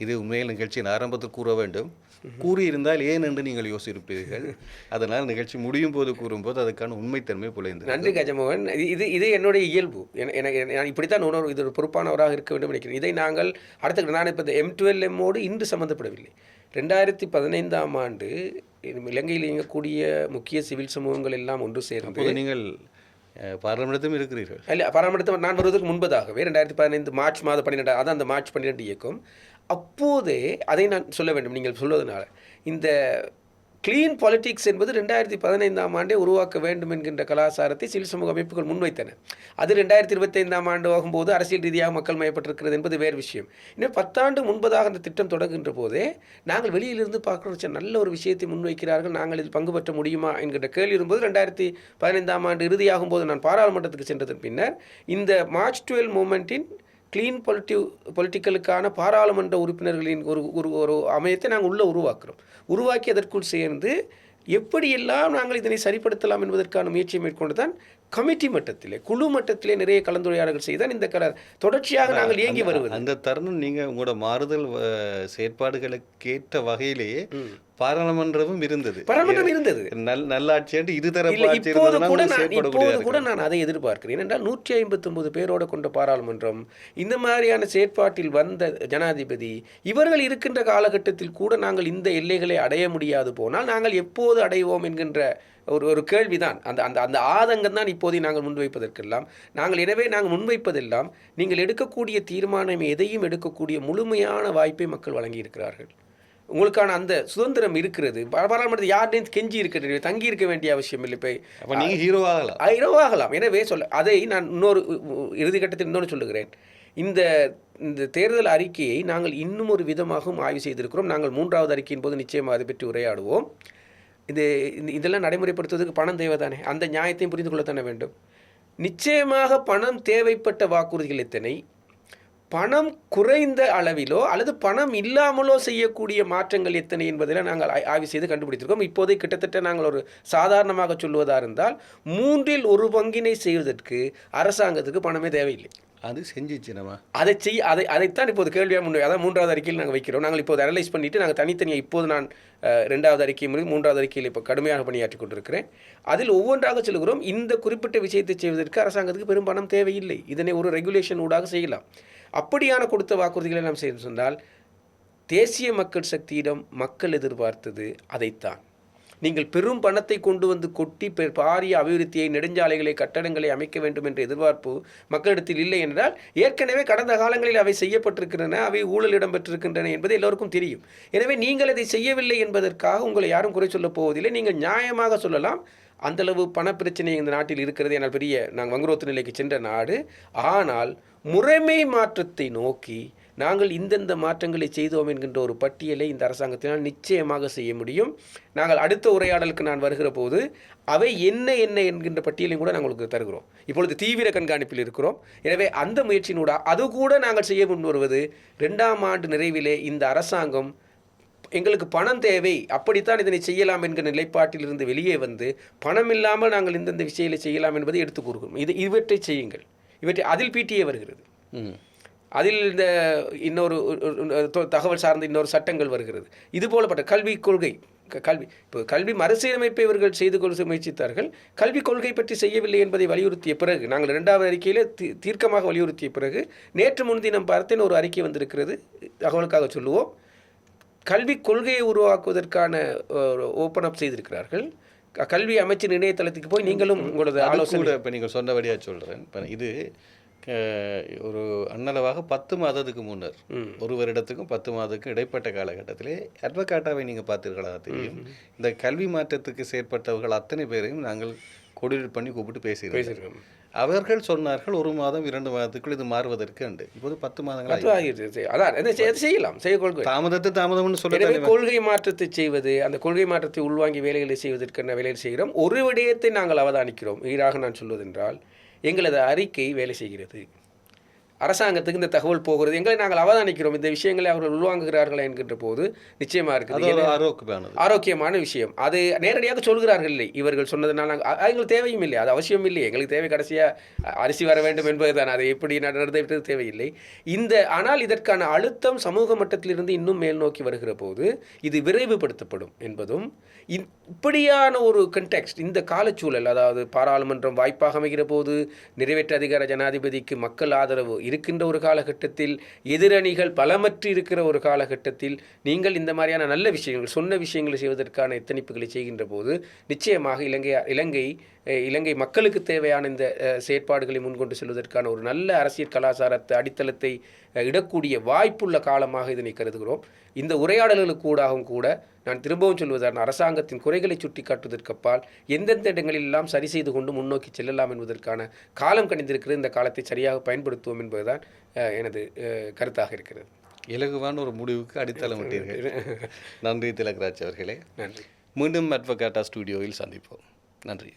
இது உண்மையில் நிகழ்ச்சியின் ஆரம்பத்தில் கூற வேண்டும். கூறியிருந்தால் ஏன் என்று நீங்கள் யோசிப்பீர்கள். அதனால் நிகழ்ச்சி முடியும் போது கூறும்போது அதுக்கான உண்மைத்தன்மை புலைந்து. நன்றி கஜமோகன். இது என்னுடைய இயல்பு. நான் இப்படித்தான் இது ஒரு பொறுப்பானவராக இருக்க வேண்டும் நினைக்கிறேன். இதை நாங்கள் நான் இப்போ M12M இன்று சம்மந்தப்படவில்லை. 2015ஆம் ஆண்டு இலங்கையில் இயங்கக்கூடிய முக்கிய சிவில் சமூகங்கள் எல்லாம் ஒன்று சேர்ந்து நீங்கள் பாராளுமன்றத்திலும் இருக்கிறீர்கள். இல்லை, பாராளுமன்றத்தில் நான் வருவதற்கு முன்பதாகவே 2015 மார்ச் மாதம் 12 அதான் அந்த மார்ச் 12 இயக்கம். அப்போதே அதை நான் சொல்ல வேண்டும் நீங்கள் சொல்வதனால, இந்த கிளீன் பாலிட்டிக்ஸ் என்பது 2015ஆம் ஆண்டே உருவாக்க வேண்டும் என்கின்ற கலாச்சாரத்தை சிவில் சமூக அமைப்புகள் முன்வைத்தன. அது 2025ஆம் ஆண்டு ஆகும்போது அரசியல் ரீதியாக மக்கள் மயப்பட்டிருக்கிறது என்பது வேறு விஷயம். இன்னும் 10 ஆண்டு முன்பதாக அந்த திட்டம் தொடங்குகின்ற போதே நாங்கள் வெளியிலிருந்து பார்க்குற நல்ல ஒரு விஷயத்தை முன்வைக்கிறார்கள், நாங்கள் இதில் பங்கு பெற்ற முடியுமா என்கின்ற கேள்வி இருக்கும்போது 2015ஆம் ஆண்டு இறுதியாகும் போது நான் பாராளுமன்றத்துக்கு சென்றதன் பின்னர் இந்த மார்ச் 12 மூமெண்ட்டின் கிளீன் பொலிட்டிக்கலுக்கான பாராளுமன்ற உறுப்பினர்களின் ஒரு அமையத்தை நாங்கள் உருவாக்கி அதற்குள் சேர்ந்து எப்படியெல்லாம் நாங்கள் இதனை சரிப்படுத்தலாம் என்பதற்கான முயற்சியை மேற்கொண்டு தான் கமிட்டி மட்டத்திலே, குழு மட்டத்திலே நிறைய கலந்துரையாடல்கள் செய்தான் இந்த தொடர்ச்சியாக நாங்கள் இயங்கி வருவது. அந்த தருணம் நீங்கள் உங்களோட மாறுதல் செயற்பாடுகளுக்கேற்ற வகையிலேயே பாராளுமன்றம் இருந்தது. நல்லாட்சி இப்போது கூட நான் அதை எதிர்பார்க்கிறேன். ஏனென்றால் 159 பேரோடு கொண்ட பாராளுமன்றம், இந்த மாதிரியான செயற்பாட்டில் வந்த ஜனாதிபதி, இவர்கள் இருக்கின்ற காலகட்டத்தில் கூட நாங்கள் இந்த எல்லைகளை அடைய முடியாது போனால் நாங்கள் எப்போது அடைவோம் என்கின்ற ஒரு கேள்விதான். அந்த ஆதங்கம் தான் இப்போதைய நாங்கள் முன்வைப்பதற்கெல்லாம் எனவே நாங்கள் முன்வைப்பதெல்லாம் நீங்கள் எடுக்கக்கூடிய தீர்மானம் எதையும் எடுக்கக்கூடிய முழுமையான வாய்ப்பை மக்கள் வழங்கியிருக்கிறார்கள். உங்களுக்கான அந்த சுதந்திரம் இருக்கிறது. பாராளுமன்றத்தில் யார்டையும் கெஞ்சி இருக்கிறது, தங்கி இருக்க வேண்டிய அவசியம் இல்லை. இப்போ நீங்கள் ஹீரோவாகலாம். எனவே அதை நான் இன்னொரு இறுதி கட்டத்தில் இன்னொன்று சொல்லுகிறேன். இந்த தேர்தல் அறிக்கையை நாங்கள் இன்னும் ஒரு விதமாகவும் ஆய்வு செய்திருக்கிறோம். நாங்கள் 3வது அறிக்கையின் போது நிச்சயமாக அதை பற்றி உரையாடுவோம். இதெல்லாம் நடைமுறைப்படுத்துவதற்கு பணம் தேவைதானே, அந்த நியாயத்தையும் புரிந்து கொள்ளத்தானே வேண்டும். நிச்சயமாக பணம் தேவைப்பட்ட வாக்குறுதிகள் எத்தனை, பணம் குறைந்த அளவிலோ அல்லது பணம் இல்லாமலோ செய்யக்கூடிய மாற்றங்கள் எத்தனை என்பதில் நாங்கள் ஆய்வு செய்து கண்டுபிடித்திருக்கோம். இப்போதை கிட்டத்தட்ட நாங்கள் ஒரு சாதாரணமாக சொல்வதாக இருந்தால் 1/3 பங்கினை செய்வதற்கு அரசாங்கத்துக்கு பணமே தேவையில்லை. அது செஞ்சிச்சு நம்ம அதைத்தான் இப்போது கேள்வியாக முன்வை. அதான் 3வது அறிக்கையில் நாங்கள் வைக்கிறோம். நாங்கள் இப்போது அனலைஸ் பண்ணிவிட்டு நாங்கள் தனித்தனியாக இப்போது நான் 2வது அறிக்கை முறை 3வது அறிக்கையில் இப்போ கடுமையாக பணியாற்றி கொண்டிருக்கிறேன். அதில் ஒவ்வொன்றாக சொல்கிறோம். இந்த குறிப்பிட்ட விஷயத்தை செய்வதற்கு அரசாங்கத்துக்கு பெரும் பணம் தேவையில்லை, இதனை ஒரு ரெகுலேஷன் ஊடாக செய்யலாம். அப்படியான கொடுத்த வாக்குறுதிகளை நாம் செய்து சொன்னால், தேசிய மக்கள் சக்தியிடம் மக்கள் எதிர்பார்த்தது அதைத்தான். நீங்கள் பெரும் பணத்தை கொண்டு வந்து கொட்டி பாரிய அபிவிருத்தியை, நெடுஞ்சாலைகளை, கட்டடங்களை அமைக்க வேண்டும் என்ற எதிர்பார்ப்பு மக்களிடத்தில் இல்லை என்றால், ஏற்கனவே கடந்த காலங்களில் அவை செய்யப்பட்டிருக்கின்றன, அவை ஊழல் இடம்பெற்றிருக்கின்றன என்பது எல்லோருக்கும் தெரியும். எனவே நீங்கள் அதை செய்யவில்லை என்பதற்காக உங்களை யாரும் குறை சொல்லப் போவதில்லை. நீங்கள் நியாயமாக சொல்லலாம், அந்தளவு பணப்பிரச்சனை இந்த நாட்டில் இருக்கிறது, என்னால் நாங்கள் வங்குரோத்து நிலைக்கு சென்ற நாடு. ஆனால் முறைமை மாற்றத்தை நோக்கி நாங்கள் இந்தந்த மாற்றங்களை செய்தோம் என்கின்ற ஒரு பட்டியலை இந்த அரசாங்கத்தினால் நிச்சயமாக செய்ய முடியும். நாங்கள் அடுத்த உரையாடலுக்கு நான் வருகிற போது அவை என்ன என்கின்ற பட்டியலையும் கூட நாங்கள் உங்களுக்கு தருகிறோம். இப்பொழுது தீவிர கண்காணிப்பில் இருக்கிறோம். எனவே அந்த முயற்சியினூட அது கூட நாங்கள் செய்ய முன் வருவது 2ஆம் ஆண்டு நிறைவிலே இந்த அரசாங்கம் எங்களுக்கு பணம் தேவை, அப்படித்தான் இதனை செய்யலாம் என்கிற நிலைப்பாட்டில் இருந்து வெளியே வந்து பணம் இல்லாமல் நாங்கள் இந்தந்த விஷயங்களை செய்யலாம் என்பதை எடுத்து கூறுகிறோம். இவற்றை செய்யுங்கள். அதில் பிடிஏ வருகிறது, அதில் இந்த இன்னொரு தகவல் சார்ந்த இன்னொரு சட்டங்கள் வருகிறது. இது போலப்பட்ட கல்விக் கொள்கை, கல்வி இப்போ கல்வி மறுசீரமைப்பை இவர்கள் செய்து கொள்ள முயற்சித்தார்கள். கல்விக் கொள்கை பற்றி செய்யவில்லை என்பதை வலியுறுத்திய பிறகு, நாங்கள் 2வது அறிக்கையில் தீர்க்கமாக வலியுறுத்திய பிறகு, நேற்று முன்தினம் பார்த்தேன் ஒரு அறிக்கை வந்திருக்கிறது. தகவலுக்காக சொல்லுவோம், கல்விக் கொள்கையை உருவாக்குவதற்கான ஓப்பன் அப் செய்திருக்கிறார்கள். கல்வி அமைச்சின் இணையதளத்துக்கு போய் நீங்களும் உங்களது ஆலோசனை. இப்போ நீங்கள் சொன்னபடியாக சொல்கிறேன். இப்போ இது ஒரு அன்னளவாக 10 மாதத்துக்கு முன்னர், ஒரு வருடத்துக்கும் 10 மாதத்துக்கும் இடைப்பட்ட காலகட்டத்திலே அட்வொகேட்டாவை நீங்கள் பார்த்தீர்களா தெரியும். இந்த கல்வி மாற்றத்துக்கு செயற்பட்டவர்கள் அத்தனை பேரையும் நாங்கள் கோஆர்டினேட் பண்ணி கூப்பிட்டு பேசியிருக்கோம். அவர்கள் சொன்னார்கள் 1 மாதம் 2 மாதத்துக்குள் இது மாறுவதற்கு உண்டு. இப்போது 10 மாதங்கள் ஆகிடுது. அதான் செய்யலாம், கொள்கை தாமதம்னு சொல்ல. கொள்கை மாற்றத்தை செய்வது, அந்த கொள்கை மாற்றத்தை உள்வாங்கி வேலைகளை செய்வதற்கான வேலையை செய்கிறோம். ஒரு விடயத்தை நாங்கள் அவதானிக்கிறோம். ஈராக நான் சொல்வதென்றால், எங்களது அறிக்கை வேலை செய்கிறது. அரசாங்கத்துக்கு இந்த தகவல் போகிறது, எங்களை நாங்கள் அவதானிக்கிறோம். இந்த விஷயங்களை அவர்கள் உள்வாங்குகிறார்களா என்கின்ற போது நிச்சயமாக இருக்குது, ஆரோக்கியமான விஷயம். அது நேரடியாக சொல்கிறார்கள் இல்லை, இவர்கள் சொன்னதுனால எங்களுக்கு தேவையும் இல்லை, அது அவசியம் இல்லை. எங்களுக்கு தேவை கடைசியாக அரிசி வர வேண்டும் என்பதுதான். அதை எப்படி நடந்துவிட்டது தேவையில்லை. ஆனால் இதற்கான அழுத்தம் சமூக மட்டத்திலிருந்து இன்னும் மேல் நோக்கி வருகிற போது இது விரைவுபடுத்தப்படும் என்பதும், இப்படியான ஒரு கண்டெக்ஸ்ட், இந்த காலச்சூழல், அதாவது பாராளுமன்றம் வாய்ப்பாக அமைகிற போது, நிறைவேற்று அதிகார ஜனாதிபதிக்கு மக்கள் ஆதரவு இருக்கின்ற ஒரு காலகட்டத்தில், எதிரணிகள் பலமற்று இருக்கிற ஒரு காலகட்டத்தில், நீங்கள் இந்த மாதிரியான நல்ல விஷயங்கள், சொன்ன விஷயங்களை செய்வதற்கான எத்தனிப்புகளை செய்கின்ற போது நிச்சயமாக இலங்கை மக்களுக்கு தேவையான இந்த செயற்பாடுகளை முன்கொண்டு செல்வதற்கான ஒரு நல்ல அரசியல் கலாச்சாரத்தை அடித்தளத்தை இடக்கூடிய வாய்ப்புள்ள காலமாக இதனை கருதுகிறோம். இந்த உரையாடல்களுக்கு கூடாகவும் கூட நான் திரும்பவும் சொல்வதான, அரசாங்கத்தின் குறைகளை சுட்டி காட்டுவதற்கப்பால் எந்தெந்த இடங்களிலெல்லாம் சரி செய்து கொண்டு முன்னோக்கி செல்லலாம் என்பதற்கான காலம் கணிந்திருக்கிறது. இந்த காலத்தை சரியாக பயன்படுத்துவோம் என்பதுதான் எனது கருத்தாக இருக்கிறது. இலகுவான ஒரு முடிவுக்கு அடித்தளமிட்டீர்கள். நன்றி திலகராஜ் அவர்களே. நன்றி. மீண்டும் அட்வொகேட்டா ஸ்டுடியோவில் சந்திப்போம். நன்றி.